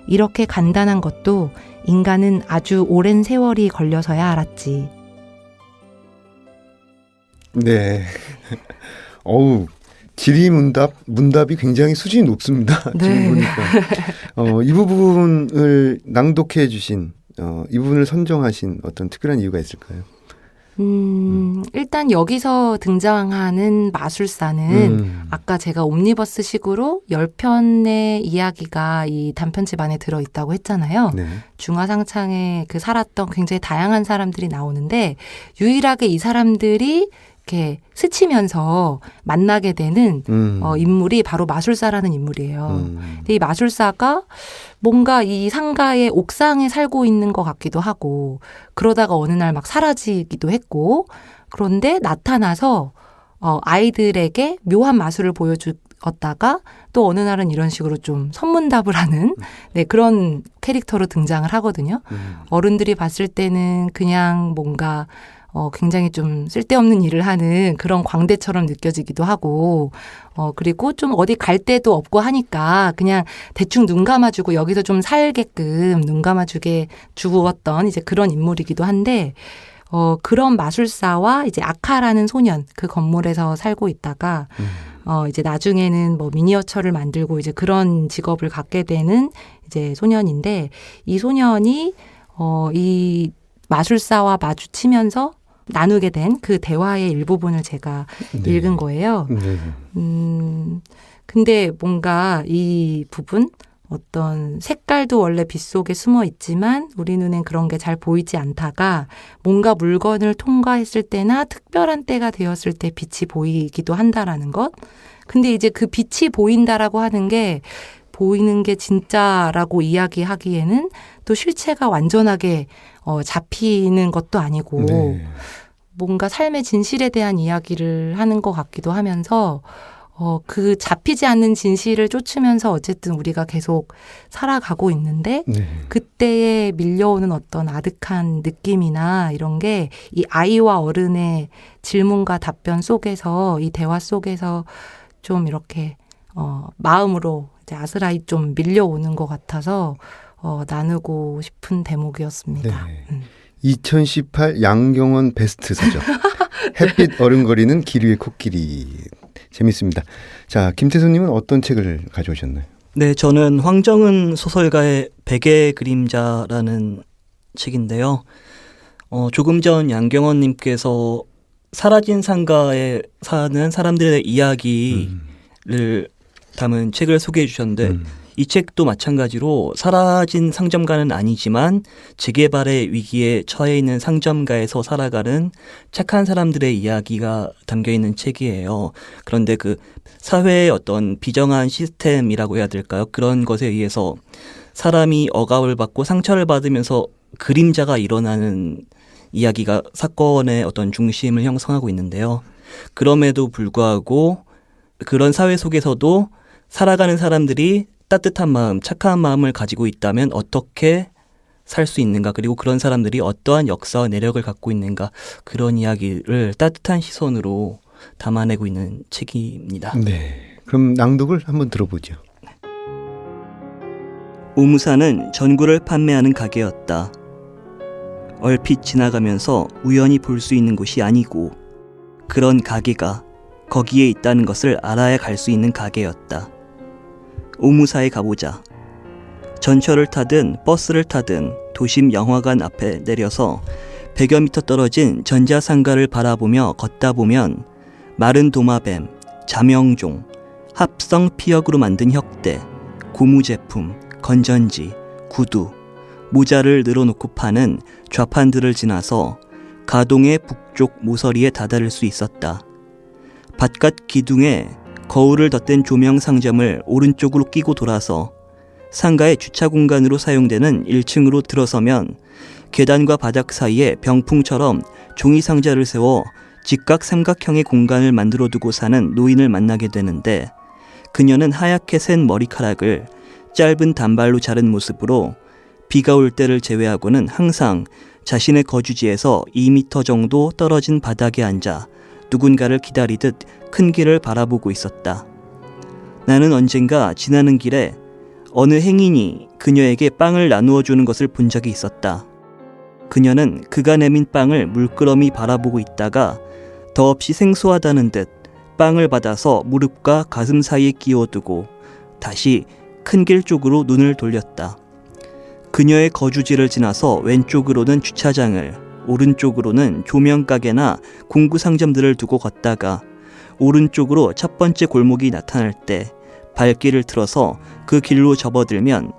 이렇게 간단한 것도 인간은 아주 오랜 세월이 걸려서야 알았지. 네. 어우, 문답이 굉장히 수준이 높습니다. 네. 지금 보니까. 이 부분을 낭독해 주신, 이 부분을 선정하신 어떤 특별한 이유가 있을까요? 일단 여기서 등장하는 마술사는 아까 제가 옴니버스 식으로 10편의 이야기가 이 단편집 안에 들어있다고 했잖아요. 네. 중화상창에 그 살았던 굉장히 다양한 사람들이 나오는데 유일하게 이 사람들이 이렇게 스치면서 만나게 되는 인물이 바로 마술사라는 인물이에요. 근데 이 마술사가 뭔가 이 상가의 옥상에 살고 있는 것 같기도 하고 그러다가 어느 날 막 사라지기도 했고 그런데 나타나서 아이들에게 묘한 마술을 보여주었다가 또 어느 날은 이런 식으로 좀 선문답을 하는 네, 그런 캐릭터로 등장을 하거든요. 어른들이 봤을 때는 그냥 뭔가 굉장히 좀 쓸데없는 일을 하는 그런 광대처럼 느껴지기도 하고, 그리고 좀 어디 갈 데도 없고 하니까 그냥 대충 눈 감아주고 여기서 좀 살게끔 눈 감아주게 주었던 이제 그런 인물이기도 한데, 그런 마술사와 이제 아카라는 소년, 그 건물에서 살고 있다가, 이제 나중에는 뭐 미니어처를 만들고 이제 그런 직업을 갖게 되는 이제 소년인데, 이 소년이, 이 마술사와 마주치면서 나누게 된 그 대화의 일부분을 제가 네. 읽은 거예요. 네. 근데 뭔가 이 부분 어떤 색깔도 원래 빛 속에 숨어 있지만 우리 눈엔 그런 게 잘 보이지 않다가 뭔가 물건을 통과했을 때나 특별한 때가 되었을 때 빛이 보이기도 한다라는 것. 근데 이제 그 빛이 보인다라고 하는 게 보이는 게 진짜라고 이야기하기에는 또 실체가 완전하게 잡히는 것도 아니고 네. 뭔가 삶의 진실에 대한 이야기를 하는 것 같기도 하면서 그 잡히지 않는 진실을 쫓으면서 어쨌든 우리가 계속 살아가고 있는데 네. 그때에 밀려오는 어떤 아득한 느낌이나 이런 게 이 아이와 어른의 질문과 답변 속에서 이 대화 속에서 좀 이렇게 마음으로 이제 아스라이 좀 밀려오는 것 같아서 나누고 싶은 대목이었습니다. 네. 2018 양경원 베스트서적 햇빛 어른거리는 길 위의 코끼리 재밌습니다. 자, 김태수님은 어떤 책을 가져오셨나요? 네, 저는 황정은 소설가의 백의 그림자라는 책인데요. 조금 전 양경원님께서 사라진 상가에 사는 사람들의 이야기를 담은 책을 소개해 주셨는데 이 책도 마찬가지로 사라진 상점가는 아니지만 재개발의 위기에 처해 있는 상점가에서 살아가는 착한 사람들의 이야기가 담겨있는 책이에요. 그런데 그 사회의 어떤 비정한 시스템이라고 해야 될까요? 그런 것에 의해서 사람이 억압을 받고 상처를 받으면서 그림자가 일어나는 이야기가 사건의 어떤 중심을 형성하고 있는데요. 그럼에도 불구하고 그런 사회 속에서도 살아가는 사람들이 따뜻한 마음, 착한 마음을 가지고 있다면 어떻게 살 수 있는가, 그리고 그런 사람들이 어떠한 역사와 내력을 갖고 있는가, 그런 이야기를 따뜻한 시선으로 담아내고 있는 책입니다. 네. 그럼 낭독을 한번 들어보죠. 오무사는 전구를 판매하는 가게였다. 얼핏 지나가면서 우연히 볼 수 있는 곳이 아니고 그런 가게가 거기에 있다는 것을 알아야 갈 수 있는 가게였다. 오무사에 가보자. 전철을 타든 버스를 타든 도심 영화관 앞에 내려서 100여 미터 떨어진 전자상가를 바라보며 걷다 보면 마른 도마뱀, 자명종, 합성 피혁으로 만든 혁대, 고무 제품, 건전지, 구두, 모자를 늘어놓고 파는 좌판들을 지나서 가동의 북쪽 모서리에 다다를 수 있었다. 바깥 기둥에 거울을 덧댄 조명 상점을 오른쪽으로 끼고 돌아서 상가의 주차 공간으로 사용되는 1층으로 들어서면 계단과 바닥 사이에 병풍처럼 종이 상자를 세워 직각 삼각형의 공간을 만들어 두고 사는 노인을 만나게 되는데 그녀는 하얗게 센 머리카락을 짧은 단발로 자른 모습으로 비가 올 때를 제외하고는 항상 자신의 거주지에서 2m 정도 떨어진 바닥에 앉아 누군가를 기다리듯 큰 길을 바라보고 있었다. 나는 언젠가 지나는 길에 어느 행인이 그녀에게 빵을 나누어 주는 것을 본 적이 있었다. 그녀는 그가 내민 빵을 물끄러미 바라보고 있다가 더없이 생소하다는 듯 빵을 받아서 무릎과 가슴 사이에 끼워두고 다시 큰 길 쪽으로 눈을 돌렸다. 그녀의 거주지를 지나서 왼쪽으로는 주차장을, 오른쪽으로는 조명가게나 공구상점들을 두고 걷다가 오른쪽으로 첫 번째 골목이 나타날 때 발길을 틀어서 그 길로 접어들면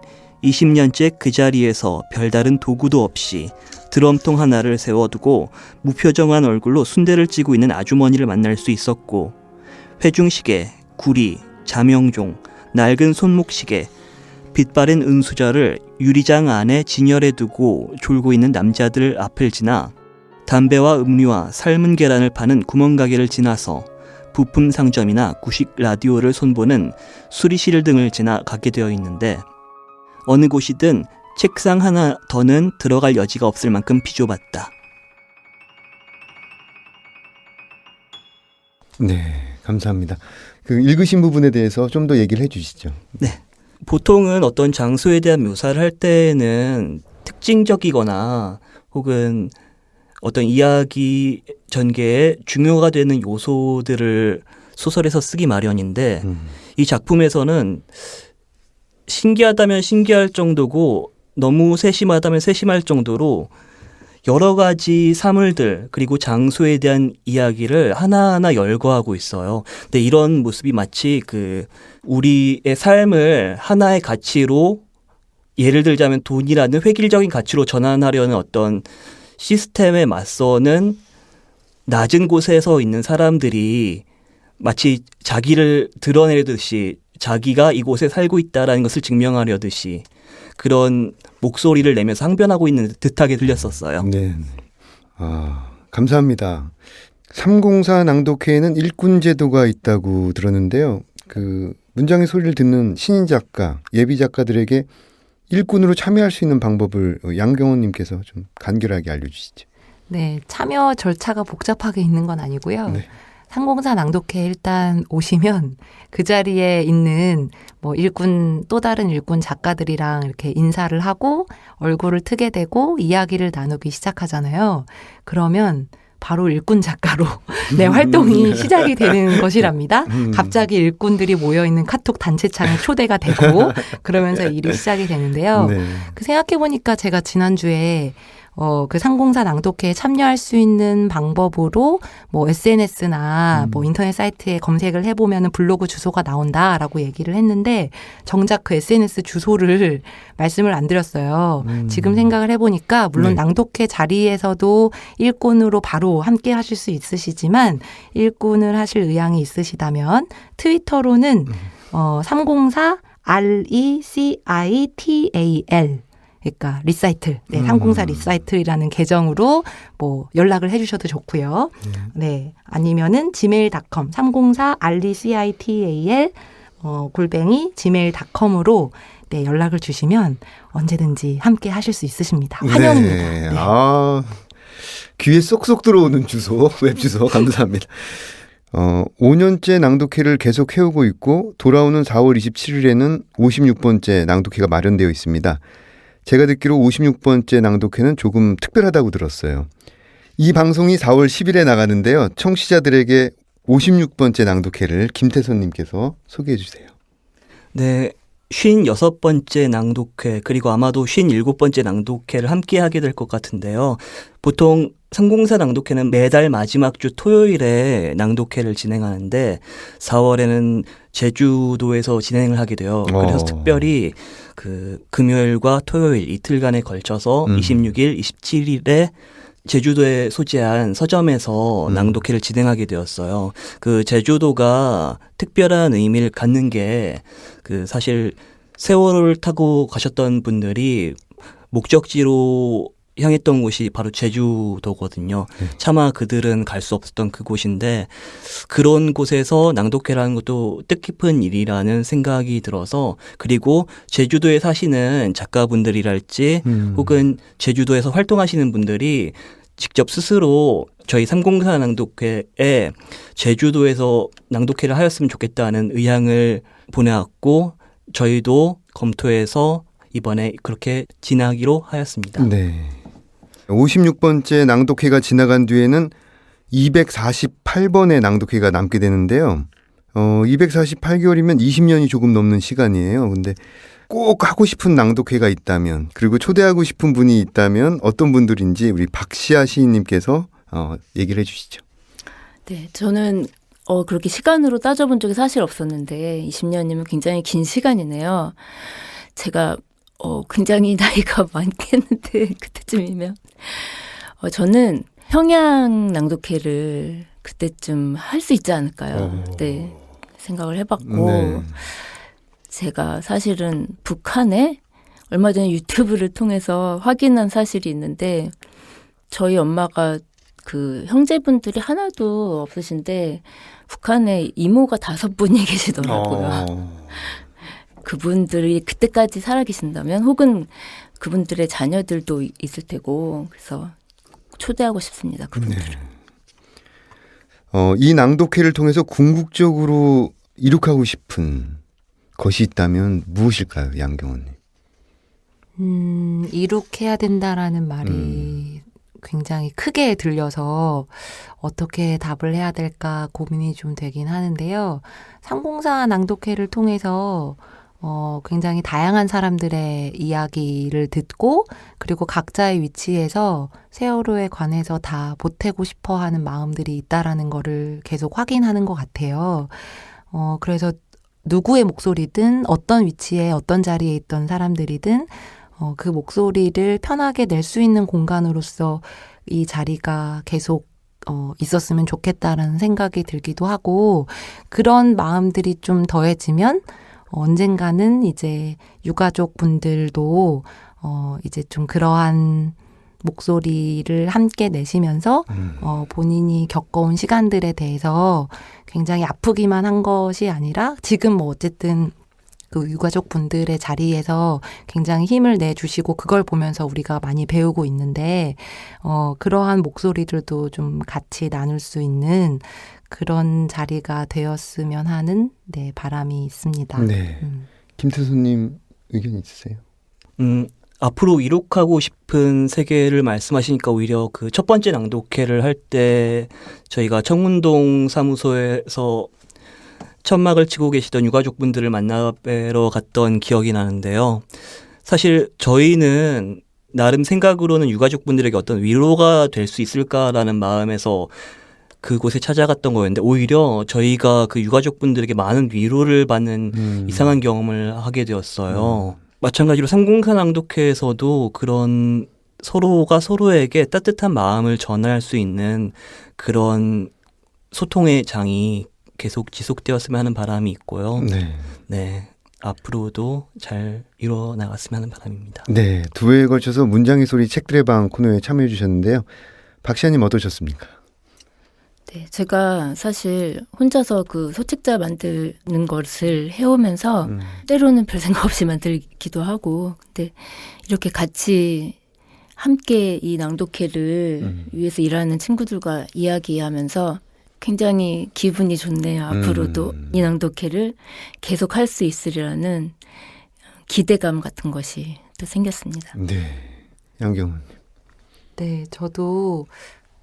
20년째 그 자리에서 별다른 도구도 없이 드럼통 하나를 세워두고 무표정한 얼굴로 순대를 찌고 있는 아주머니를 만날 수 있었고 회중시계, 구리, 자명종, 낡은 손목시계, 빛바랜 은수저를 유리장 안에 진열해 두고 졸고 있는 남자들 앞을 지나 담배와 음료와 삶은 계란을 파는 구멍가게를 지나서 부품 상점이나 구식 라디오를 손보는 수리실 등을 지나 가게 되어 있는데 어느 곳이든 책상 하나 더는 들어갈 여지가 없을 만큼 비좁았다. 네, 감사합니다. 그 읽으신 부분에 대해서 좀 더 얘기를 해주시죠. 네. 보통은 어떤 장소에 대한 묘사를 할 때는 특징적이거나 혹은 어떤 이야기 전개에 중요가 되는 요소들을 소설에서 쓰기 마련인데 이 작품에서는 신기하다면 신기할 정도고 너무 세심하다면 세심할 정도로 여러 가지 사물들 그리고 장소에 대한 이야기를 하나하나 열거하고 있어요. 근데 이런 모습이 마치 우리의 삶을 하나의 가치로 예를 들자면 돈이라는 획일적인 가치로 전환하려는 어떤 시스템에 맞서는 낮은 곳에서 있는 사람들이 마치 자기를 드러내듯이 자기가 이곳에 살고 있다라는 것을 증명하려듯이 그런 목소리를 내면서 항변하고 있는 듯하게 들렸었어요. 네. 감사합니다. 304 낭독회에는 일꾼 제도가 있다고 들었는데요. 그 문장의 소리를 듣는 신인 작가, 예비 작가들에게 일꾼으로 참여할 수 있는 방법을 양경원 님께서 좀 간결하게 알려주시죠. 네, 참여 절차가 복잡하게 있는 건 아니고요. 네. 304 낭독회 일단 오시면 그 자리에 있는 또 다른 일꾼 작가들이랑 이렇게 인사를 하고 얼굴을 트게 되고 이야기를 나누기 시작하잖아요. 그러면 바로 일꾼 작가로 내 활동이 시작이 되는 것이랍니다. 갑자기 일꾼들이 모여있는 카톡 단체창에 초대가 되고 그러면서 일이 시작이 되는데요. 네. 생각해보니까 제가 지난주에 그 304 낭독회에 참여할 수 있는 방법으로 SNS나 인터넷 사이트에 검색을 해보면 블로그 주소가 나온다라고 얘기를 했는데 정작 그 SNS 주소를 말씀을 안 드렸어요. 지금 생각을 해보니까 물론 네. 낭독회 자리에서도 일꾼으로 바로 함께 하실 수 있으시지만 일꾼을 하실 의향이 있으시다면 트위터로는 304 RECITAL 그러니까 리사이틀, 304 리사이틀이라는 계정으로 연락을 해주셔도 좋고요. 네, 아니면은 gmail.com 304 RECITAL @gmail.com으로 연락을 주시면 언제든지 함께 하실 수 있으십니다. 환영입니다. 네. 네. 귀에 쏙쏙 들어오는 주소, 웹 주소 감사합니다. 5년째 낭독회를 계속 해오고 있고 돌아오는 4월 27일에는 56번째 낭독회가 마련되어 있습니다. 제가 듣기로 56번째 낭독회는 조금 특별하다고 들었어요. 이 방송이 4월 10일에 나가는데요. 청취자들에게 56번째 낭독회를 김태선님께서 소개해 주세요. 네, 56번째 낭독회 그리고 아마도 57번째 낭독회를 함께 하게 될 것 같은데요. 보통 상공사 낭독회는 매달 마지막 주 토요일에 낭독회를 진행하는데 4월에는 제주도에서 진행을 하게 돼요. 그래서 특별히 그 금요일과 토요일 이틀간에 걸쳐서 26일, 27일에 제주도에 소재한 서점에서 낭독회를 진행하게 되었어요. 그 제주도가 특별한 의미를 갖는 게 그 사실 세월호를 타고 가셨던 분들이 목적지로 향했던 곳이 바로 제주도거든요. 차마 그들은 갈 수 없었던 그곳인데 그런 곳에서 낭독회라는 것도 뜻깊은 일이라는 생각이 들어서 그리고 제주도에 사시는 작가분들이랄지 혹은 제주도에서 활동하시는 분들이 직접 스스로 저희 304 낭독회에 제주도에서 낭독회를 하였으면 좋겠다는 의향을 보내왔고 저희도 검토해서 이번에 그렇게 진행하기로 하였습니다. 네. 56번째 낭독회가 지나간 뒤에는 248번의 낭독회가 남게 되는데요. 248개월이면 20년이 조금 넘는 시간이에요. 근데 꼭 하고 싶은 낭독회가 있다면 그리고 초대하고 싶은 분이 있다면 어떤 분들인지 우리 박시아 시인님께서 얘기를 해주시죠. 네, 저는 그렇게 시간으로 따져본 적이 사실 없었는데 20년이면 굉장히 긴 시간이네요. 제가 굉장히 나이가 많겠는데 그때쯤이면 저는 평양 낭독회를 그때쯤 할 수 있지 않을까요? 네, 생각을 해봤고 네. 제가 사실은 북한에 얼마 전에 유튜브를 통해서 확인한 사실이 있는데 저희 엄마가 그 형제분들이 하나도 없으신데 북한에 이모가 5분이 계시더라고요. 그분들이 그때까지 살아계신다면 혹은 그분들의 자녀들도 있을 테고 그래서 초대하고 싶습니다. 그분들을. 네. 이 낭독회를 통해서 궁극적으로 이룩하고 싶은 것이 있다면 무엇일까요, 양경원님? 이룩해야 된다라는 말이 굉장히 크게 들려서 어떻게 답을 해야 될까 고민이 좀 되긴 하는데요. 304 낭독회를 통해서 굉장히 다양한 사람들의 이야기를 듣고 그리고 각자의 위치에서 세월호에 관해서 다 보태고 싶어 하는 마음들이 있다라는 거를 계속 확인하는 것 같아요. 그래서 누구의 목소리든 어떤 위치에 어떤 자리에 있던 사람들이든 그 목소리를 편하게 낼 수 있는 공간으로서 이 자리가 계속 있었으면 좋겠다라는 생각이 들기도 하고 그런 마음들이 좀 더해지면 언젠가는 이제 유가족 분들도 이제 좀 그러한 목소리를 함께 내시면서 본인이 겪어온 시간들에 대해서 굉장히 아프기만 한 것이 아니라 지금 뭐 어쨌든 그 유가족 분들의 자리에서 굉장히 힘을 내주시고 그걸 보면서 우리가 많이 배우고 있는데 그러한 목소리들도 좀 같이 나눌 수 있는 그런 자리가 되었으면 하는 바람이 있습니다. 네. 김태수님 의견 있으세요? 앞으로 이룩하고 싶은 세계를 말씀하시니까 오히려 그 첫 번째 낭독회를 할 때 저희가 청운동 사무소에서 천막을 치고 계시던 유가족분들을 만나 뵈러 갔던 기억이 나는데요. 사실 저희는 나름 생각으로는 유가족분들에게 어떤 위로가 될 수 있을까라는 마음에서 그곳에 찾아갔던 거였는데 오히려 저희가 그 유가족분들에게 많은 위로를 받는 이상한 경험을 하게 되었어요. 마찬가지로 304 낭독회에서도 그런 서로가 서로에게 따뜻한 마음을 전할 수 있는 그런 소통의 장이 계속 지속되었으면 하는 바람이 있고요. 네. 앞으로도 잘 이루어 나갔으면 하는 바람입니다. 네. 2회에 걸쳐서 문장의 소리 책들의 방 코너에 참여해 주셨는데요. 박시아님 어떠셨습니까? 네, 제가 사실 혼자서 그 소책자 만드는 것을 해오면서 때로는 별 생각 없이 만들기도 하고 근데 이렇게 같이 함께 이 낭독회를 위해서 일하는 친구들과 이야기하면서 굉장히 기분이 좋네요. 앞으로도 이 낭독회를 계속 할 수 있으리라는 기대감 같은 것이 또 생겼습니다. 네. 양경은. 네, 저도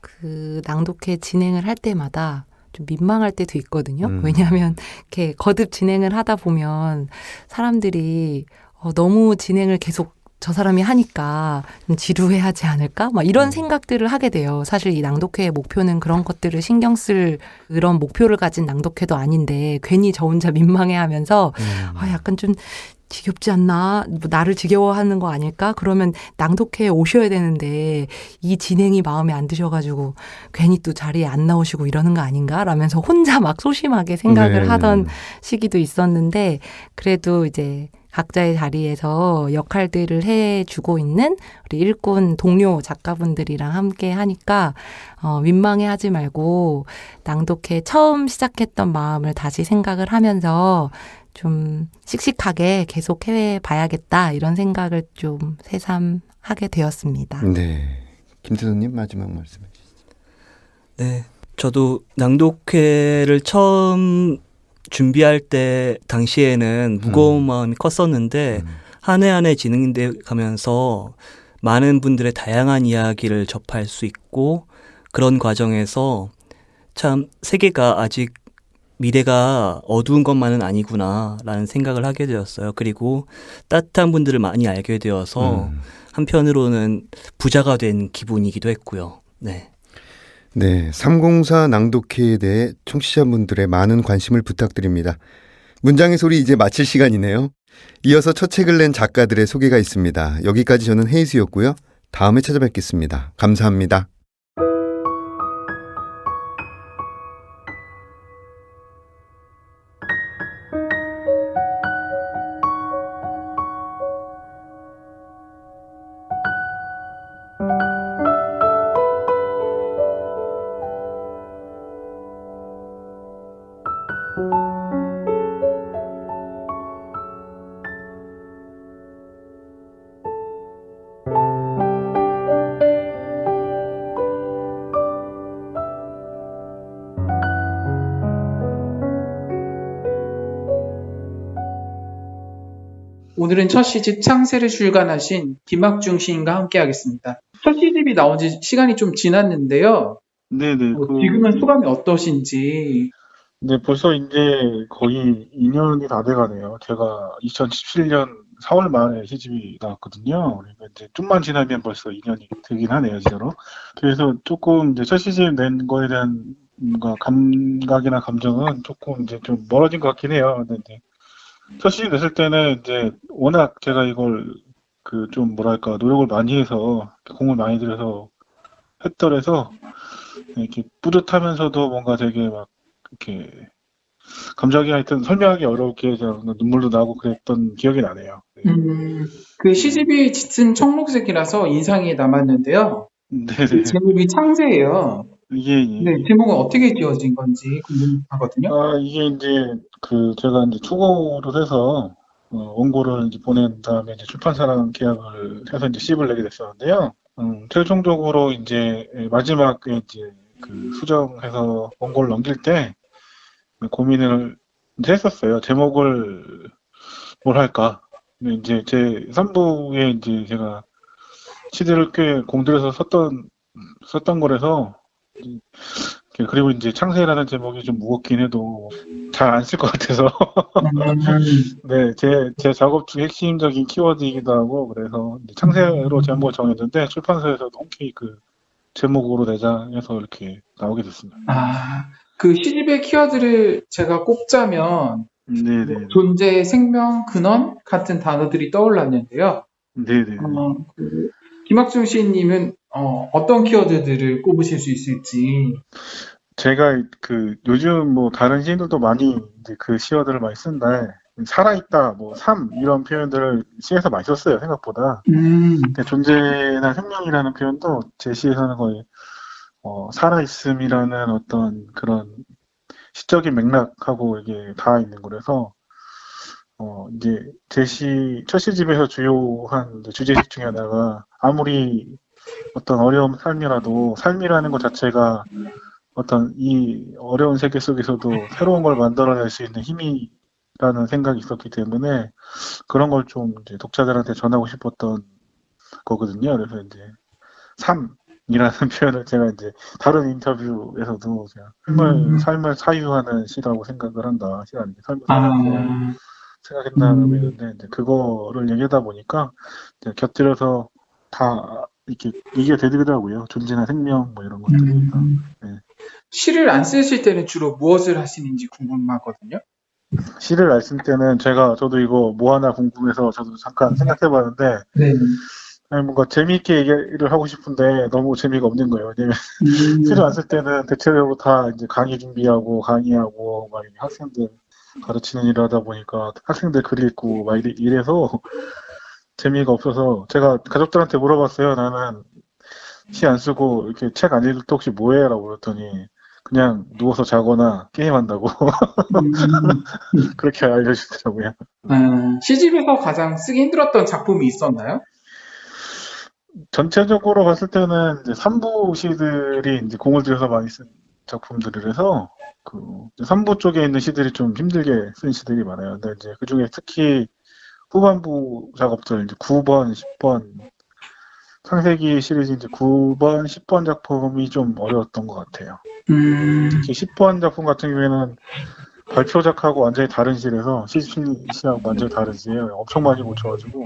그 낭독회 진행을 할 때마다 좀 민망할 때도 있거든요. 왜냐하면 이렇게 거듭 진행을 하다 보면 사람들이 너무 진행을 계속 저 사람이 하니까 좀 지루해하지 않을까? 막 이런 생각들을 하게 돼요. 사실 이 낭독회의 목표는 그런 것들을 신경 쓸 그런 목표를 가진 낭독회도 아닌데 괜히 저 혼자 민망해하면서 약간 좀 지겹지 않나? 뭐 나를 지겨워하는 거 아닐까? 그러면 낭독회에 오셔야 되는데 이 진행이 마음에 안 드셔가지고 괜히 또 자리에 안 나오시고 이러는 거 아닌가? 라면서 혼자 막 소심하게 생각을 하던 시기도 있었는데 그래도 이제 각자의 자리에서 역할들을 해주고 있는 우리 일꾼 동료 작가분들이랑 함께 하니까 민망해하지 말고 낭독회 처음 시작했던 마음을 다시 생각을 하면서 좀 씩씩하게 계속 해봐야겠다 이런 생각을 좀 새삼하게 되었습니다. 네. 김태선님 마지막 말씀해 주시죠. 네. 저도 낭독회를 처음 준비할 때 당시에는 무거운 마음이 컸었는데 한 해 한 해 진행돼 가면서 많은 분들의 다양한 이야기를 접할 수 있고 그런 과정에서 참 세계가 아직 미래가 어두운 것만은 아니구나라는 생각을 하게 되었어요. 그리고 따뜻한 분들을 많이 알게 되어서 한편으로는 부자가 된 기분이기도 했고요. 네. 네, 304 낭독회에 대해 청취자분들의 많은 관심을 부탁드립니다. 문장의 소리 이제 마칠 시간이네요. 이어서 첫 책을 낸 작가들의 소개가 있습니다. 여기까지 저는 헤이수였고요. 다음에 찾아뵙겠습니다. 감사합니다. 오늘은 첫 시집 창세를 출간하신 김학중 시인과 함께하겠습니다. 첫 시집이 나온 지 시간이 좀 지났는데요. 네네. 지금은 소감이 어떠신지. 네, 벌써 이제 거의 2년이 다 돼가네요. 제가 2017년 4월 말에 시집이 나왔거든요. 그러니까 이제 좀만 지나면 벌써 2년이 되긴 하네요, 진짜로. 그래서 조금 이제 첫 시집 낸 거에 대한 뭔가 감각이나 감정은 조금 이제 좀 멀어진 것 같긴 해요. 근데 이제 첫 시집 냈을 때는 이제 워낙 제가 이걸 그 좀 뭐랄까 노력을 많이 해서 공을 많이 들여서 했더래서 이렇게 뿌듯하면서도 뭔가 되게 막 이렇게 감정이 하여튼 설명하기 어렵게 눈물도 나고 그랬던 기억이 나네요. 그 시집이 짙은 청록색이라서 인상이 남았는데요. 네네. 제목이 창세예요. 예. 네, 제목은 어떻게 지어진 건지 궁금하거든요. 이게 이제 제가 이제 투고를 해서 원고를 이제 보낸 다음에 이제 출판사랑 계약을 해서 이제 시집을 내게 됐었는데요. 최종적으로 이제 마지막에 이제 수정해서 원고를 넘길 때 고민을 이제 했었어요. 제목을 뭘 할까? 근데 이제 제 3부에 이제 제가 시대를 꽤 공들여서 썼던 거라서 그리고 이제 창세라는 제목이 좀 무겁긴 해도 잘 안 쓸 것 같아서 네, 제 작업 중 핵심적인 키워드이기도 하고 그래서 이제 창세로 제목을 정했는데 출판사에서도 흔쾌히 그 제목으로 내자 해서 이렇게 나오게 됐습니다. 그 시집의 키워드를 제가 꼽자면 네네. 존재, 생명, 근원 같은 단어들이 떠올랐는데요. 네네. 김학중 시인님은 어떤 키워드들을 꼽으실 수 있을지. 제가 요즘 뭐 다른 시인들도 많이 이제 그 키워드를 많이 쓰는데 살아있다, 뭐 삶 이런 표현들을 시에서 많이 썼어요 생각보다. 존재나 생명이라는 표현도 제 시에서는 거의 살아있음이라는 어떤 그런 시적인 맥락하고 이게 닿아 있는 거라서 이제 제 첫 시집에서 주요한 주제식 중에 하나가 아무리 어떤 어려운 삶이라도 삶이라는 것 자체가 어떤 이 어려운 세계 속에서도 새로운 걸 만들어낼 수 있는 힘이라는 생각이 있었기 때문에 그런 걸 좀 이제 독자들한테 전하고 싶었던 거거든요. 그래서 이제 삶이라는 표현을 제가 이제 다른 인터뷰에서도 그냥 삶을 사유하는 시라고 생각을 한다. 시가 아니고 삶을 사유한다. 생각했다고 했는데 이제 그거를 얘기하다 보니까 이제 곁들여서 다 이렇게 얘기가 되더라고요. 존재나 생명 뭐 이런 것들이. 네. 시를 안 쓰실 때는 주로 무엇을 하시는지 궁금하거든요. 시를 안 쓸 때는 저도 이거 뭐 하나 궁금해서 저도 잠깐 생각해봤는데 네. 아니 뭔가 재미있게 얘기를 하고 싶은데 너무 재미가 없는 거예요. 왜냐면 시를 안 쓸 때는 대체적으로 다 이제 강의 준비하고 강의하고 막 이렇게 학생들 가르치는 일을 하다 보니까 학생들 글 읽고 막 이래서 재미가 없어서 제가 가족들한테 물어봤어요. 나는 시 안 쓰고 이렇게 책 안 읽을 때 혹시 뭐 해? 라고 그랬더니 그냥 누워서 자거나 게임한다고 그렇게 알려주더라고요. 시집에서 가장 쓰기 힘들었던 작품이 있었나요? 전체적으로 봤을 때는 이제 3부 시들이 이제 공을 들여서 많이 쓴 작품들이라서 그 3부 쪽에 있는 시들이 좀 힘들게 쓴 시들이 많아요. 근데 이제 그 중에 특히 후반부 작업들 이제 9번, 10번 창세기 시리즈 이제 9번, 10번 작품이 좀 어려웠던 것 같아요. 특히 10번 작품 같은 경우에는 발표작하고 완전히 다른 시라서 시하고 완전히 다른 시예요. 엄청 많이 고쳐가지고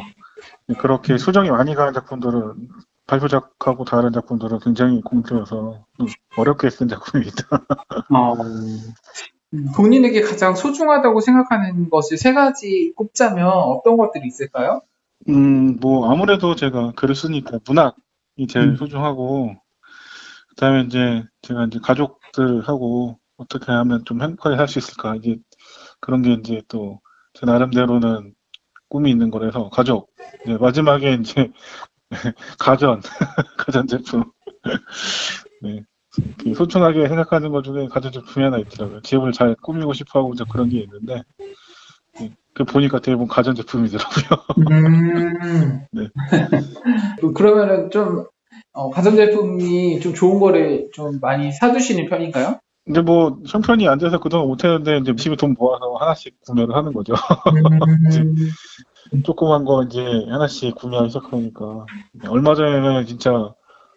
그렇게 수정이 많이 가는 작품들은 발표작하고 다른 작품들은 굉장히 공들여서 어렵게 쓴 작품입니다. 본인에게 가장 소중하다고 생각하는 것을 세 가지 꼽자면 어떤 것들이 있을까요? 뭐 아무래도 제가 글을 쓰니까 문학이 제일 소중하고 그다음에 이제 제가 이제 가족들하고 어떻게 하면 좀 행복하게 살 수 있을까 이제 그런 게 이제 또 제 나름대로는 꿈이 있는 거라서 가족 이제 마지막에 이제 가전 제품 네. 소중하게 생각하는 것 중에 가전 제품이 하나 있더라고요. 집을 잘 꾸미고 싶어하고 이제 그런 게 있는데 그 보니까 대부분 가전 제품이더라고요. 네. 그러면은 좀 가전 제품이 좀 좋은 거를 좀 많이 사두시는 편인가요? 근데 뭐 형편이 안 돼서 그동안 못했는데 이제 열심히 돈 모아서 하나씩 구매를 하는 거죠. 이제 조그만 거 이제 하나씩 구매하기 시작하니까 얼마 전에는 진짜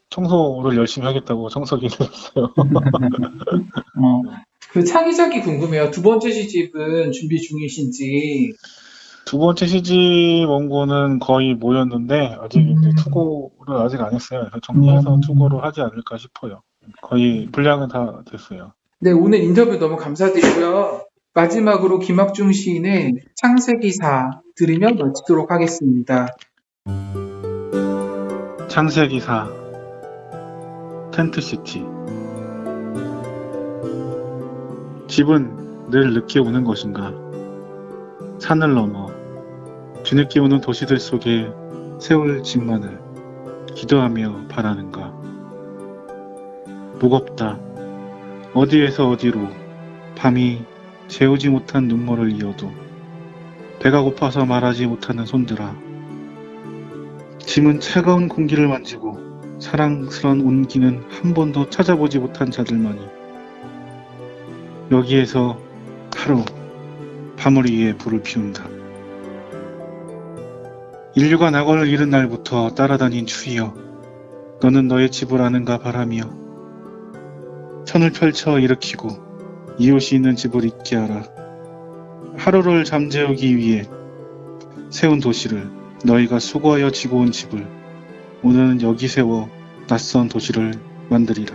청소를 열심히 하겠다고 청소기를 했어요. 그 차기작이 궁금해요. 두 번째 시집은 준비 중이신지. 두 번째 시집 원고는 거의 모였는데 아직 이제 투고를 아직 안 했어요. 그래서 정리해서 투고를 하지 않을까 싶어요. 거의 분량은 다 됐어요. 네, 오늘 인터뷰 너무 감사드리고요. 마지막으로 김학중 시인의 창세기사 들으며 마치도록 하겠습니다. 창세기사 텐트시티 집은 늘 늦게 오는 것인가? 산을 넘어 뒤늦게 오는 도시들 속에 세울 집만을 기도하며 바라는가? 무겁다. 어디에서 어디로 밤이 재우지 못한 눈물을 이어도 배가 고파서 말하지 못하는 손들아. 짐은 차가운 공기를 만지고 사랑스러운 온기는 한 번도 찾아보지 못한 자들만이 여기에서 하루 밤을 위해 불을 피운다. 인류가 낙원을 잃은 날부터 따라다닌 추위여 너는 너의 집을 아는가 바라며 천을 펼쳐 일으키고 이웃이 있는 집을 잊게 하라. 하루를 잠재우기 위해 세운 도시를 너희가 수고하여 지고 온 집을 오늘은 여기 세워 낯선 도시를 만들이라.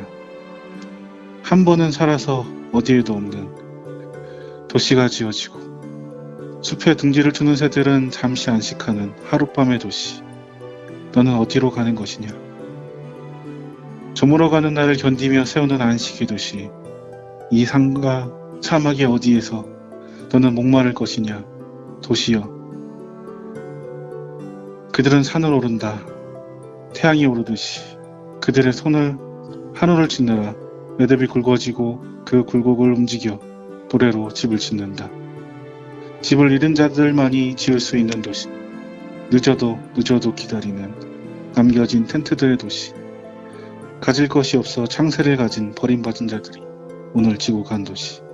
한 번은 살아서 어디에도 없는 도시가 지어지고 숲에 둥지를 트는 새들은 잠시 안식하는 하룻밤의 도시. 너는 어디로 가는 것이냐? 저물어가는 날을 견디며 세우는 안식의 도시. 이 산과 사막의 어디에서 너는 목마를 것이냐? 도시여. 그들은 산을 오른다. 태양이 오르듯이 그들의 손을 하늘을 짓느라 매듭이 굵어지고 그 굴곡을 움직여 노래로 집을 짓는다. 집을 잃은 자들만이 지을 수 있는 도시. 늦어도 기다리는 남겨진 텐트들의 도시. 가질 것이 없어 창세를 가진 버림받은 자들이 오늘 지고 간 도시.